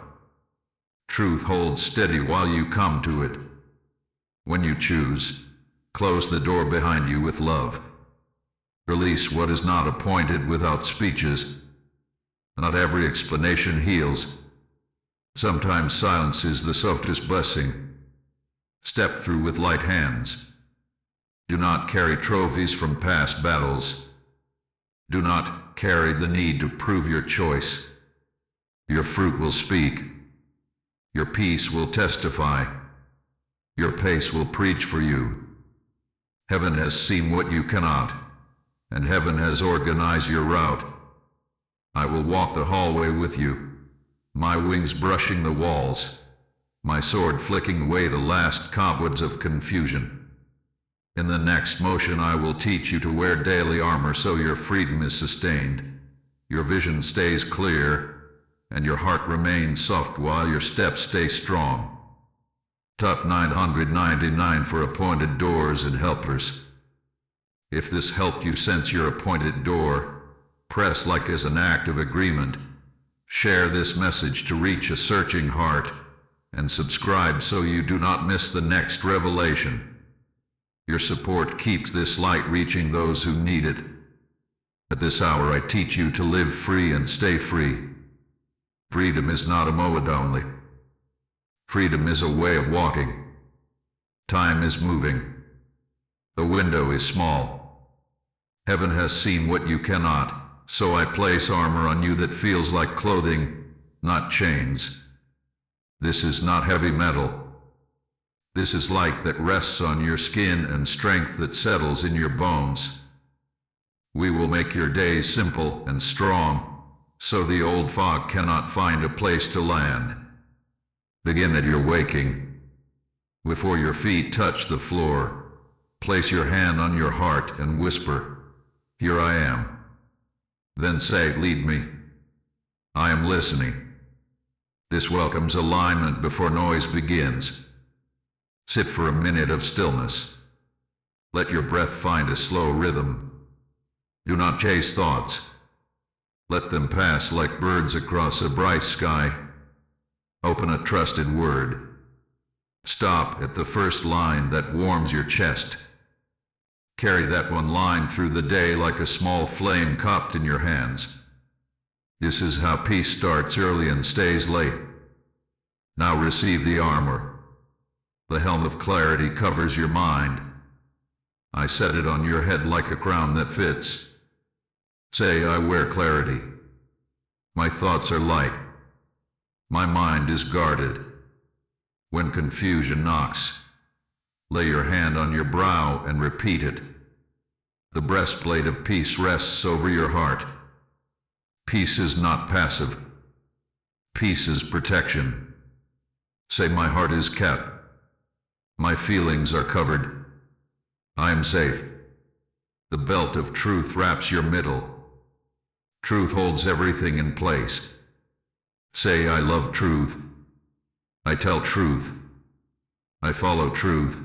Truth holds steady while you come to it. When you choose, close the door behind you with love. Release what is not appointed without speeches. Not every explanation heals. Sometimes silence is the softest blessing. Step through with light hands. Do not carry trophies from past battles. Do not carry the need to prove your choice. Your fruit will speak. Your peace will testify. Your pace will preach for you. Heaven has seen what you cannot. and heaven has organized your route. I will walk the hallway with you, my wings brushing the walls, my sword flicking away the last cobwebs of confusion. In the next motion I will teach you to wear daily armor so your freedom is sustained, your vision stays clear, and your heart remains soft while your steps stay strong. Top 999 for appointed doors and helpers. If this helped you sense your appointed door, press like as an act of agreement. Share this message to reach a searching heart, and subscribe so you do not miss the next revelation. Your support keeps this light reaching those who need it. At this hour I teach you to live free and stay free. Freedom is not a mode only. Freedom is a way of walking. Time is moving. The window is small. Heaven has seen what you cannot, so I place armor on you that feels like clothing, not chains. This is not heavy metal. This is light that rests on your skin and strength that settles in your bones. We will make your days simple and strong, so the old fog cannot find a place to land. Begin at your waking. Before your feet touch the floor, place your hand on your heart and whisper, "Here I am." Then say, "Lead me." I am listening. This welcomes alignment before noise begins. Sit for a minute of stillness. Let your breath find a slow rhythm. Do not chase thoughts. Let them pass like birds across a bright sky. Open a trusted word. Stop at the first line that warms your chest. Carry that one line through the day like a small flame cupped in your hands. This is how peace starts early and stays late. Now receive the armor. The helm of clarity covers your mind. I set it on your head like a crown that fits. Say, I wear clarity. My thoughts are light. My mind is guarded. When confusion knocks, lay your hand on your brow and repeat it. The breastplate of peace rests over your heart. Peace is not passive. Peace is protection. Say, my heart is kept. My feelings are covered. I am safe. The belt of truth wraps your middle. Truth holds everything in place. Say, I love truth. I tell truth. I follow truth.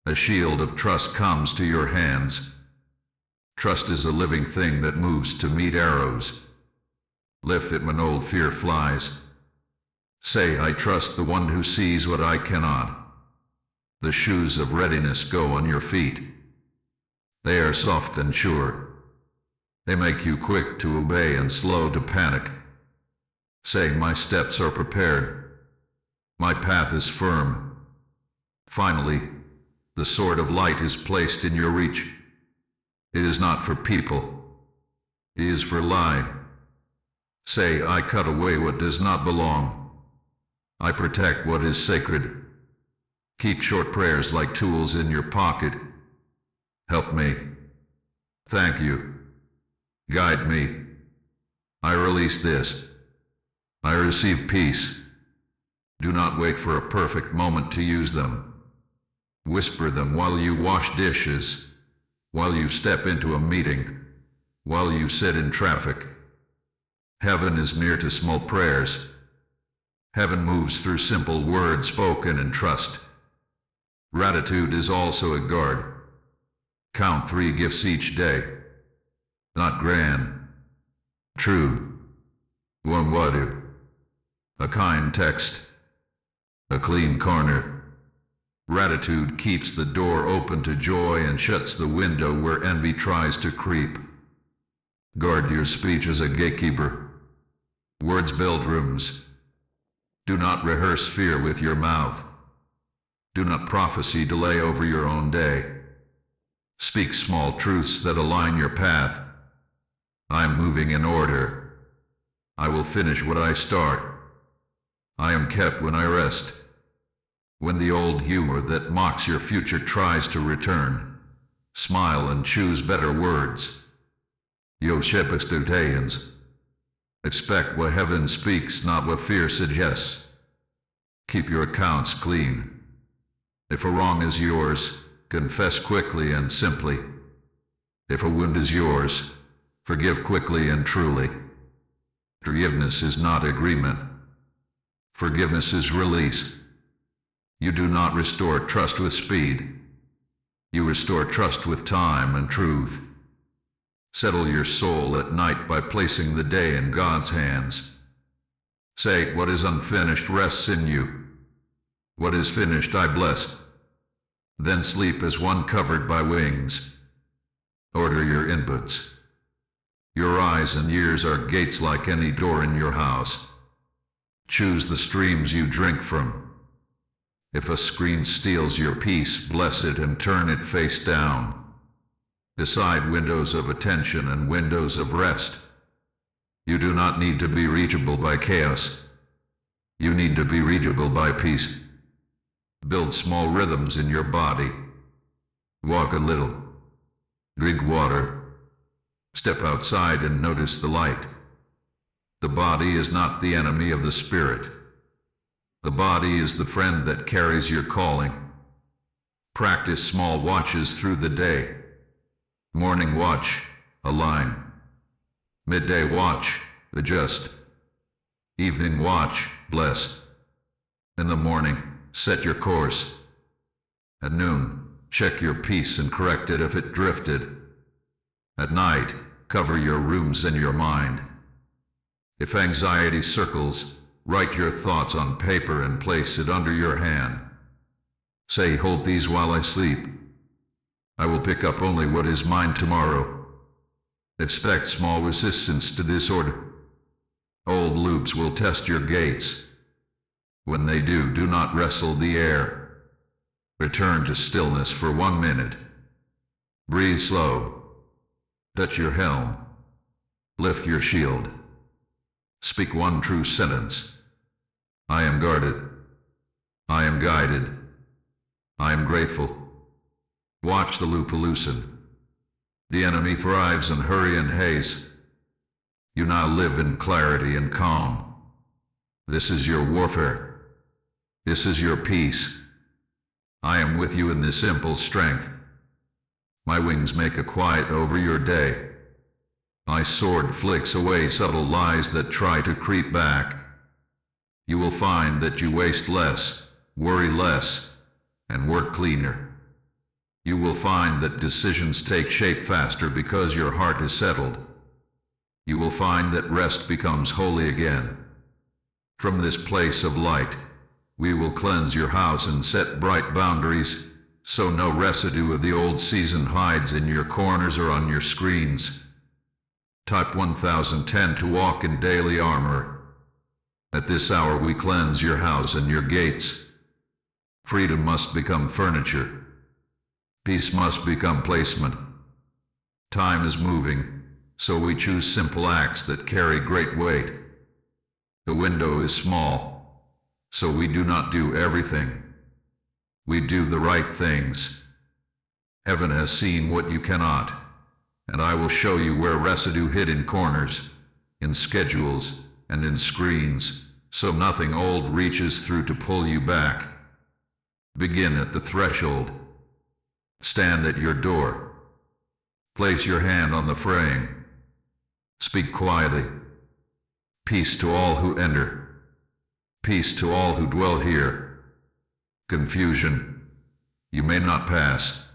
A shield of trust comes to your hands. Trust is a living thing that moves to meet arrows. Lift it when old fear flies. Say, I trust the one who sees what I cannot. The shoes of readiness go on your feet. They are soft and sure. They make you quick to obey and slow to panic. Say, my steps are prepared. My path is firm. Finally, the sword of light is placed in your reach. It is not for people. It is for lie. Say, I cut away what does not belong. I protect what is sacred. Keep short prayers like tools in your pocket. Help me. Thank you. Guide me. I release this. I receive peace. Do not wait for a perfect moment to use them. Whisper them while you wash dishes, while you step into a meeting, while you sit in traffic. Heaven is near to small prayers. Heaven moves through simple words spoken in trust. Gratitude is also a guard. Count 3 gifts each day. Not grand. True. Warm water. A kind text. A clean corner. Gratitude keeps the door open to joy and shuts the window where envy tries to creep. Guard your speech as a gatekeeper. Words build rooms. Do not rehearse fear with your mouth. Do not prophesy delay over your own day. Speak small truths that align your path. I am moving in order. I will finish what I start. I am kept when I rest. When the old humor that mocks your future tries to return, Smile and choose better words. Yo Shepastutayans. Expect what heaven speaks, not what fear suggests. Keep your accounts clean. If a wrong is yours, confess quickly and simply. If a wound is yours, forgive quickly and truly. Forgiveness is not agreement. Forgiveness is release. You do not restore trust with speed. You restore trust with time and truth. Settle your soul at night by placing the day in God's hands. Say, what is unfinished rests in you. What is finished I bless. Then sleep as one covered by wings. Order your inputs. Your eyes and ears are gates like any door in your house. Choose the streams you drink from. If a screen steals your peace, bless it and turn it face down. Decide windows of attention and windows of rest. You do not need to be reachable by chaos. You need to be reachable by peace. Build small rhythms in your body. Walk a little. Drink water. Step outside and notice the light. The body is not the enemy of the spirit. The body is the friend that carries your calling. Practice small watches through the day. Morning watch, align. Midday watch, adjust. Evening watch, bless. In the morning, set your course. At noon, check your peace and correct it if it drifted. At night, cover your rooms and your mind. If anxiety circles, write your thoughts on paper and place it under your hand. Say, hold these while I sleep. I will pick up only what is mine tomorrow. Expect small resistance to this order. Old loops will test your gates. When they do, do not wrestle the air. Return to stillness for 1 minute. Breathe slow. Touch your helm. Lift your shield. Speak one true sentence. I am guarded. I am guided. I am grateful. Watch the loop loosen. The enemy thrives in hurry and haste. You now live in clarity and calm. This is your warfare. This is your peace. I am with you in this simple strength. My wings make a quiet over your day. My sword flicks away subtle lies that try to creep back. You will find that you waste less, worry less, and work cleaner. You will find that decisions take shape faster because your heart is settled. You will find that rest becomes holy again. From this place of light, we will cleanse your house and set bright boundaries, so no residue of the old season hides in your corners or on your screens. Type 1010 to walk in daily armor. At this hour we cleanse your house and your gates. Freedom must become furniture. Peace must become placement. Time is moving, so we choose simple acts that carry great weight. The window is small, so we do not do everything. We do the right things. Heaven has seen what you cannot, and I will show you where residue hid in corners, in schedules, and in screens, so nothing old reaches through to pull you back. Begin at the threshold. Stand at your door. Place your hand on the frame. Speak quietly. Peace to all who enter. Peace to all who dwell here. Confusion, you may not pass.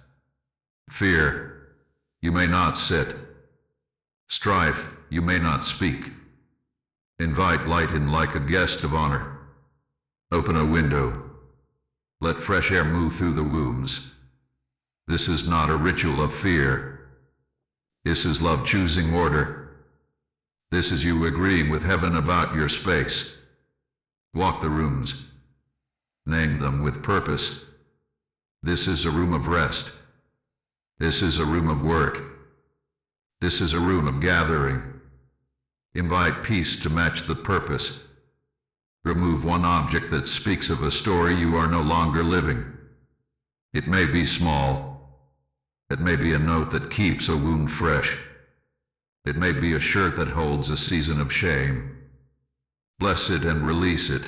Fear, you may not sit. Strife, you may not speak. Invite light in like a guest of honor. Open a window. Let fresh air move through the wombs. This is not a ritual of fear. This is love choosing order. This is you agreeing with heaven about your space. Walk the rooms. Name them with purpose. This is a room of rest. This is a room of work. This is a room of gathering. Invite peace to match the purpose. Remove one object that speaks of a story you are no longer living. It may be small. It may be a note that keeps a wound fresh. It may be a shirt that holds a season of shame. Bless it and release it.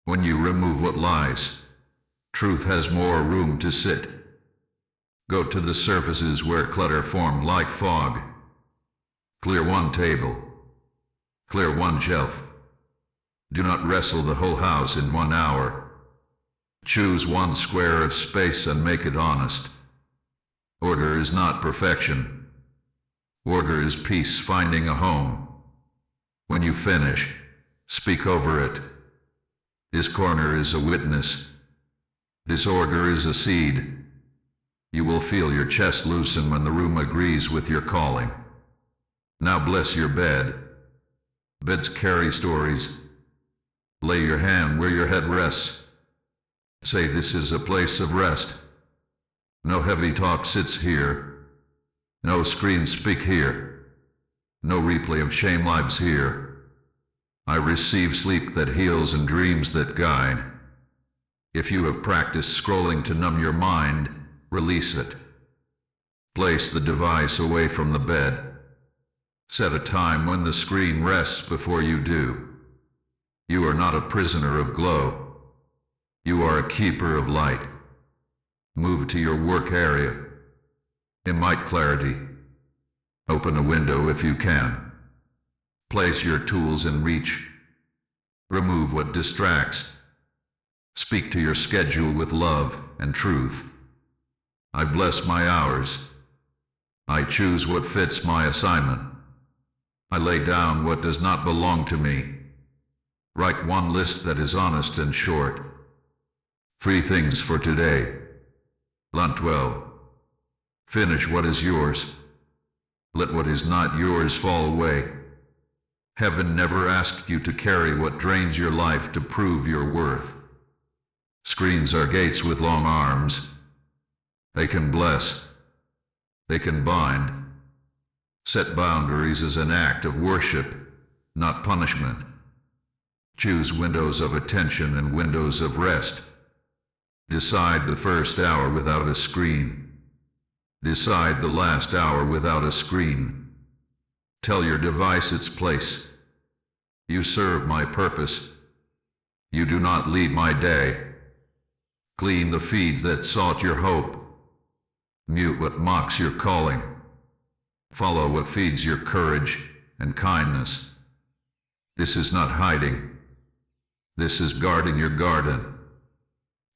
When you remove what lies, truth has more room to sit. Go to the surfaces where clutter formed like fog. Clear one table. Clear one shelf. Do not wrestle the whole house in 1 hour. Choose one square of space and make it honest. Order is not perfection. Order is peace finding a home. When you finish, speak over it. This corner is a witness. Disorder is a seed. You will feel your chest loosen when the room agrees with your calling. Now bless your bed. Beds carry stories. Lay your hand where your head rests. Say this is a place of rest. No heavy talk sits here. No screens speak here. No replay of shame lives here. I receive sleep that heals and dreams that guide. If you have practiced scrolling to numb your mind, release it. Place the device away from the bed. Set a time when the screen rests before you do. You are not a prisoner of glow. You are a keeper of light. Move to your work area. Invite clarity. Open a window if you can. Place your tools in reach. Remove what distracts. Speak to your schedule with love and truth. I bless my hours. I choose what fits my assignment. I lay down what does not belong to me. Write one list that is honest and short. 3 things for today. Line 12. Finish what is yours. Let what is not yours fall away. Heaven never asked you to carry what drains your life to prove your worth. Screens are gates with long arms. They can bless. They can bind. Set boundaries as an act of worship, not punishment. Choose windows of attention and windows of rest. Decide the first hour without a screen. Decide the last hour without a screen. Tell your device its place. You serve my purpose. You do not lead my day. Clean the feeds that salt your hope. Mute what mocks your calling. Follow what feeds your courage and kindness. This is not hiding. This is guarding your garden.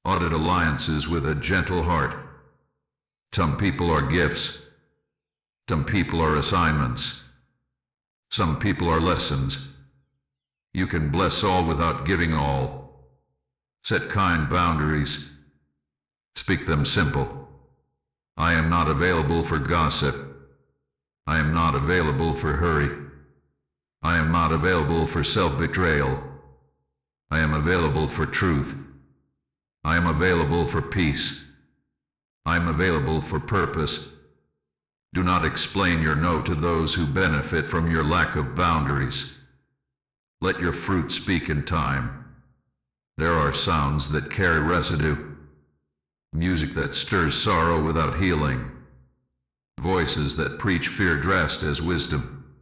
Audit alliances with a gentle heart. Some people are gifts. Some people are assignments. Some people are lessons. You can bless all without giving all. Set kind boundaries. Speak them simple. I am not available for gossip. I am not available for hurry. I am not available for self-betrayal. I am available for truth. I am available for peace. I am available for purpose. Do not explain your no to those who benefit from your lack of boundaries. Let your fruit speak in time. There are sounds that carry residue. Music that stirs sorrow without healing. Voices that preach fear dressed as wisdom.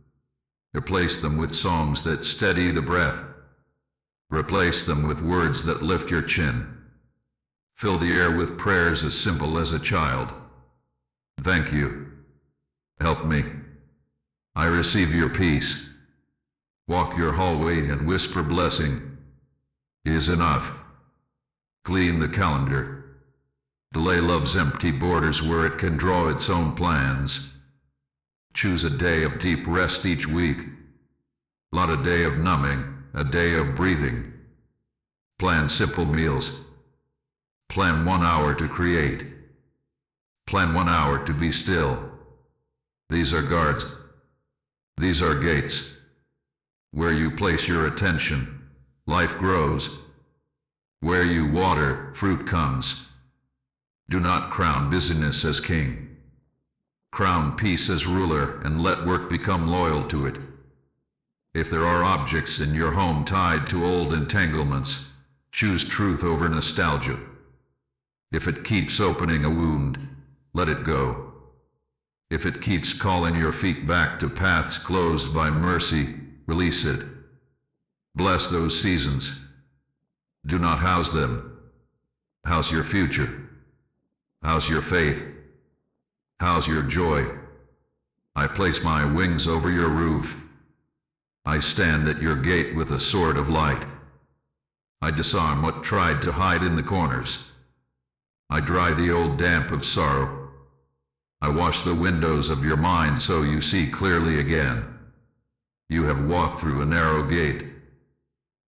Replace them with songs that steady the breath. Replace them with words that lift your chin. Fill the air with prayers as simple as a child. Thank you. Help me. I receive your peace. Walk your hallway and whisper blessing is enough. Clean the calendar. Delay love's empty borders where it can draw its own plans. Choose a day of deep rest each week. Not a day of numbing, a day of breathing. Plan simple meals. Plan 1 hour to create. Plan 1 hour to be still. These are guards. These are gates. Where you place your attention, life grows. Where you water, fruit comes. Do not crown busyness as king. Crown peace as ruler and let work become loyal to it. If there are objects in your home tied to old entanglements, choose truth over nostalgia. If it keeps opening a wound, let it go. If it keeps calling your feet back to paths closed by mercy, release it. Bless those seasons. Do not house them. House your future. House your faith. House your joy. I place my wings over your roof. I stand at your gate with a sword of light. I disarm what tried to hide in the corners. I dry the old damp of sorrow. I wash the windows of your mind so you see clearly again. You have walked through a narrow gate.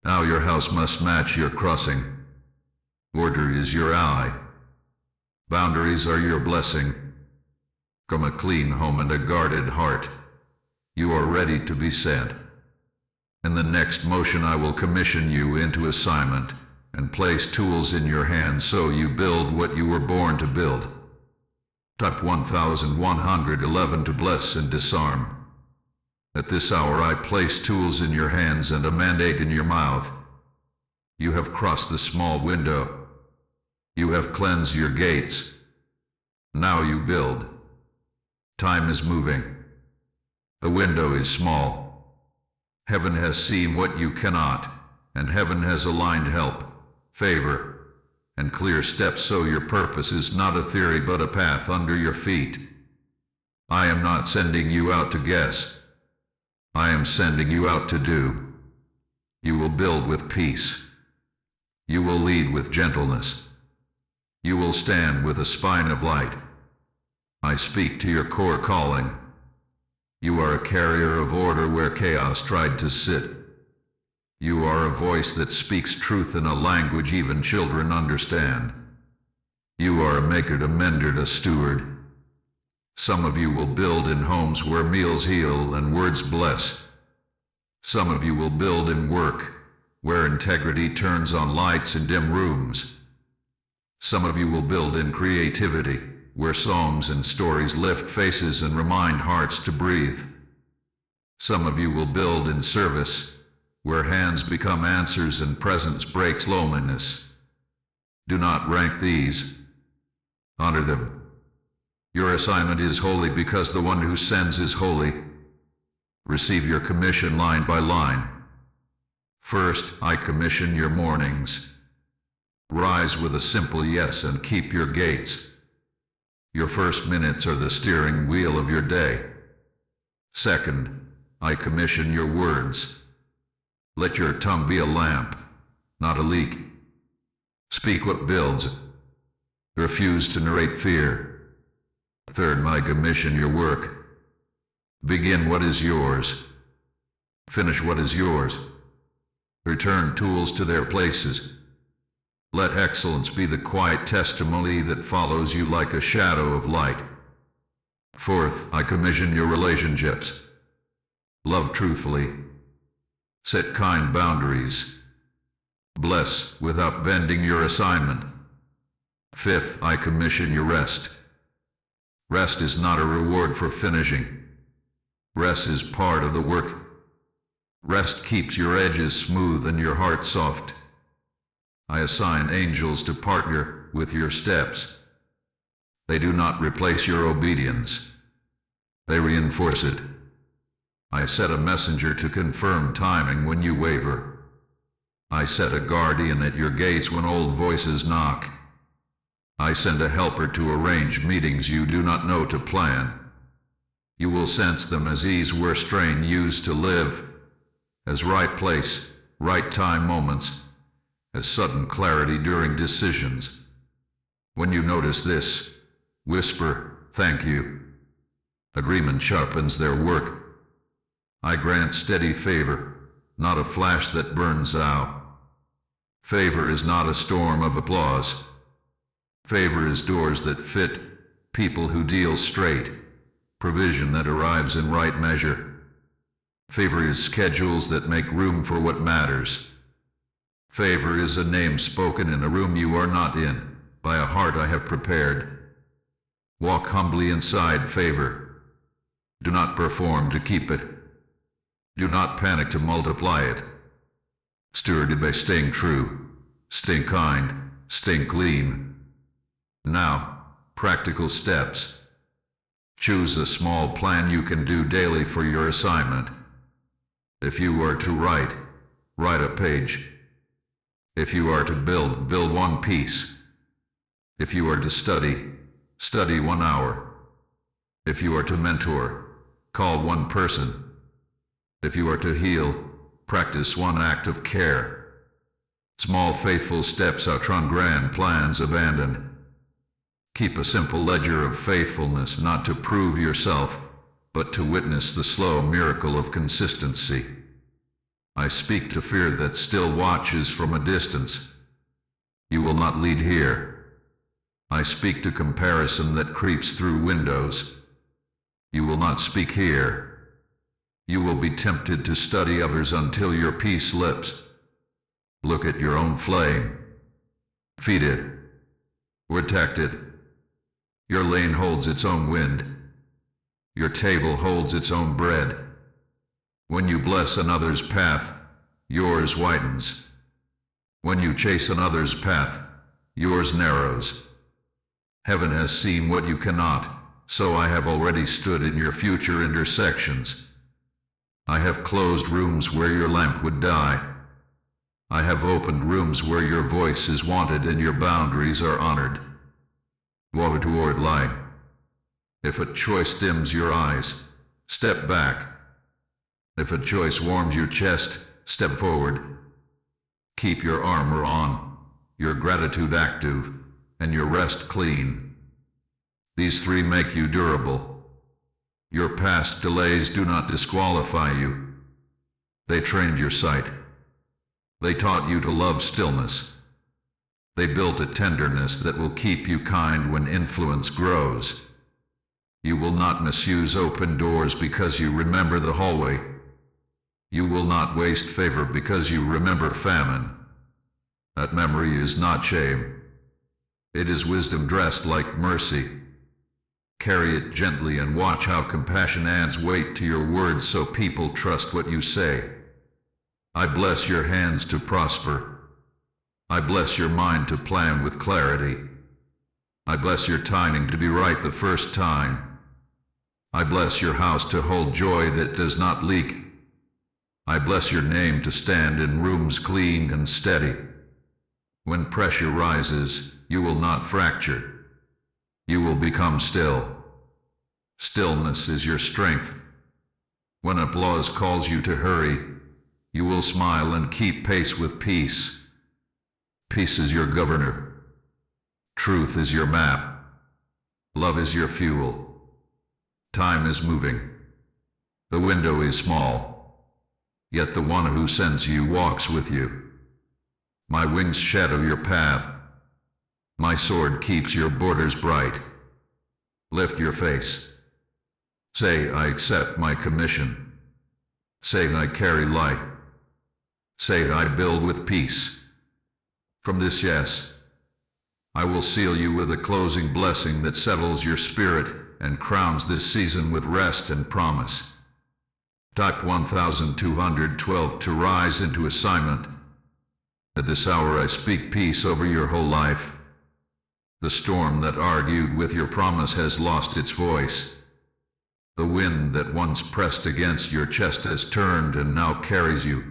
Now your house must match your crossing. Order is your ally. Boundaries are your blessing. From a clean home and a guarded heart, you are ready to be sent. In the next motion I will commission you into assignment and place tools in your hands so you build what you were born to build. Type 1111 to bless and disarm. At this hour I place tools in your hands and a mandate in your mouth. You have crossed the small window. You have cleansed your gates. Now you build. Time is moving. The window is small. Heaven has seen what you cannot, and heaven has aligned help, favor, and clear steps so your purpose is not a theory but a path under your feet. I am not sending you out to guess. I am sending you out to do. You will build with peace. You will lead with gentleness. You will stand with a spine of light. I speak to your core calling. You are a carrier of order where chaos tried to sit. You are a voice that speaks truth in a language even children understand. You are a maker, a mender, a steward. Some of you will build in homes where meals heal and words bless. Some of you will build in work where integrity turns on lights in dim rooms. Some of you will build in creativity where songs and stories lift faces and remind hearts to breathe. Some of you will build in service where hands become answers and presence breaks loneliness. Do not rank these. Honor them. Your assignment is holy because the one who sends is holy. Receive your commission line by line. First, I commission your mornings. Rise with a simple yes and keep your gates. Your first minutes are the steering wheel of your day. Second, I commission your words. Let your tongue be a lamp, not a leak. Speak what builds. Refuse to narrate fear. Third, I commission your work. Begin what is yours. Finish what is yours. Return tools to their places. Let excellence be the quiet testimony that follows you like a shadow of light. Fourth, I commission your relationships. Love truthfully. Set kind boundaries. Bless without bending your assignment. Fifth, I commission your rest. Rest is not a reward for finishing. Rest is part of the work. Rest keeps your edges smooth and your heart soft. I assign angels to partner with your steps. They do not replace your obedience. They reinforce it. I set a messenger to confirm timing when you waver. I set a guardian at your gates when old voices knock. I send a helper to arrange meetings you do not know to plan. You will sense them as ease where strain used to live, as right place, right time moments, as sudden clarity during decisions. When you notice this, whisper, thank you. Agreement sharpens their work. I grant steady favor, not a flash that burns out. Favor is not a storm of applause. Favor is doors that fit, people who deal straight, provision that arrives in right measure. Favor is schedules that make room for what matters. Favor is a name spoken in a room you are not in, by a heart I have prepared. Walk humbly inside favor. Do not perform to keep it. Do not panic to multiply it. Steward it by staying true, staying kind, staying clean. Now, Practical steps. Choose a small plan you can do daily for your assignment. If you are to write, write a page. If you are to build, build one piece. If you are to study, study 1 hour. If you are to mentor, call one person. If you are to heal, practice one act of care. Small faithful steps outrun grand plans abandoned. Keep a simple ledger of faithfulness, not to prove yourself, but to witness the slow miracle of consistency. I speak to fear that still watches from a distance. You will not lead here. I speak to comparison that creeps through windows. You will not speak here. You will be tempted to study others until your peace slips. Look at your own flame. Feed it. Protect it. Your lane holds its own wind. Your table holds its own bread. When you bless another's path, yours widens. When you chase another's path, yours narrows. Heaven has seen what you cannot, so I have already stood in your future intersections. I have closed rooms where your lamp would die. I have opened rooms where your voice is wanted and your boundaries are honored. Walk toward light. If a choice dims your eyes, step back. If a choice warms your chest, step forward. Keep your armor on, your gratitude active, and your rest clean. These 3 make you durable. Your past delays do not disqualify you. They trained your sight. They taught you to love stillness. They built a tenderness that will keep you kind when influence grows. You will not misuse open doors because you remember the hallway. You will not waste favor because you remember famine. That memory is not shame. It is wisdom dressed like mercy. Carry it gently and watch how compassion adds weight to your words so people trust what you say. I bless your hands to prosper. I bless your mind to plan with clarity. I bless your timing to be right the first time. I bless your house to hold joy that does not leak. I bless your name to stand in rooms clean and steady. When pressure rises, you will not fracture. You will become still. Stillness is your strength. When applause calls you to hurry, you will smile and keep pace with peace. Peace is your governor. Truth is your map. Love is your fuel. Time is moving. The window is small, yet the one who sends you walks with you. My wings shadow your path. My sword keeps your borders bright. Lift your face. Say, I accept my commission. Say, I carry light. Say, I build with peace. From this yes, I will seal you with a closing blessing that settles your spirit and crowns this season with rest and promise. Type 1212 to rise into assignment. At this hour I speak peace over your whole life. The storm that argued with your promise has lost its voice. The wind that once pressed against your chest has turned and now carries you.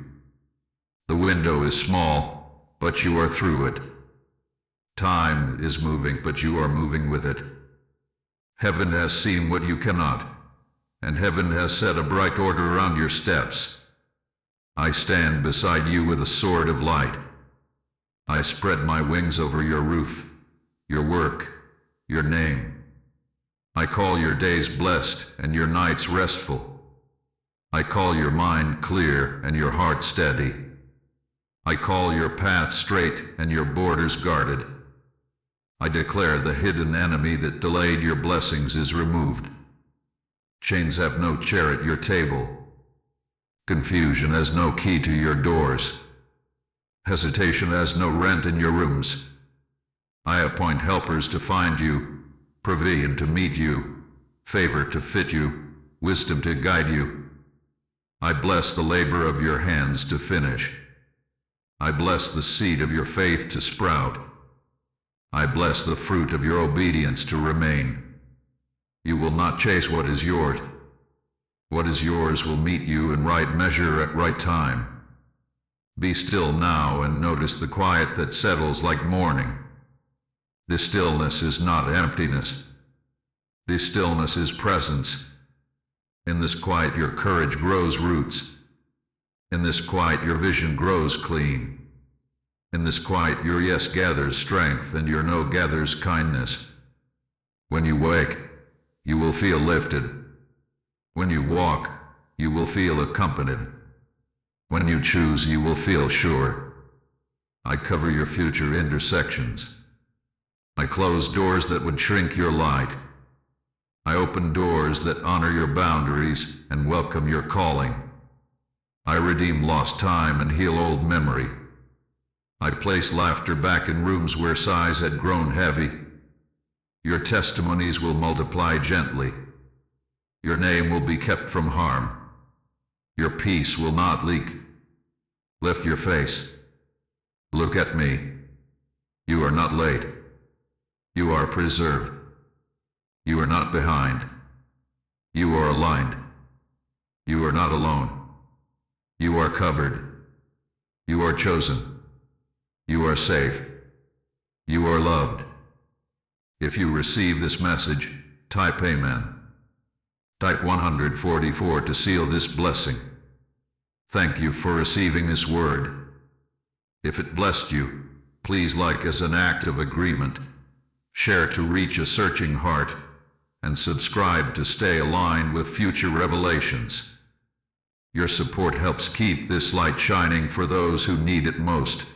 The window is small, but you are through it. Time is moving, but you are moving with it. Heaven has seen what you cannot, and heaven has set a bright order around your steps. I stand beside you with a sword of light. I spread my wings over your roof, your work, your name. I call your days blessed and your nights restful. I call your mind clear and your heart steady. I call your path straight and your borders guarded. I declare the hidden enemy that delayed your blessings is removed. Chains have no chair at your table. Confusion has no key to your doors. Hesitation has no rent in your rooms. I appoint helpers to find you, provision to meet you, favor to fit you, wisdom to guide you. I bless the labor of your hands to finish. I bless the seed of your faith to sprout. I bless the fruit of your obedience to remain. You will not chase what is yours. What is yours will meet you in right measure at right time. Be still now and notice the quiet that settles like morning. This stillness is not emptiness. This stillness is presence. In this quiet your courage grows roots. In this quiet your vision grows clean. In this quiet your yes gathers strength and your no gathers kindness. When you wake, you will feel lifted. When you walk, you will feel accompanied. When you choose, you will feel sure. I cover your future intersections. I close doors that would shrink your light. I open doors that honor your boundaries and welcome your calling. I redeem lost time and heal old memory. I place laughter back in rooms where sighs had grown heavy. Your testimonies will multiply gently. Your name will be kept from harm. Your peace will not leak. Lift your face. Look at me. You are not late. You are preserved. You are not behind. You are aligned. You are not alone. You are covered. You are chosen. You are safe. You are loved. If you receive this message, type Amen. Type 144 to seal this blessing. Thank you for receiving this word. If it blessed you, please like as an act of agreement, share to reach a searching heart, and subscribe to stay aligned with future revelations. Your support helps keep this light shining for those who need it most.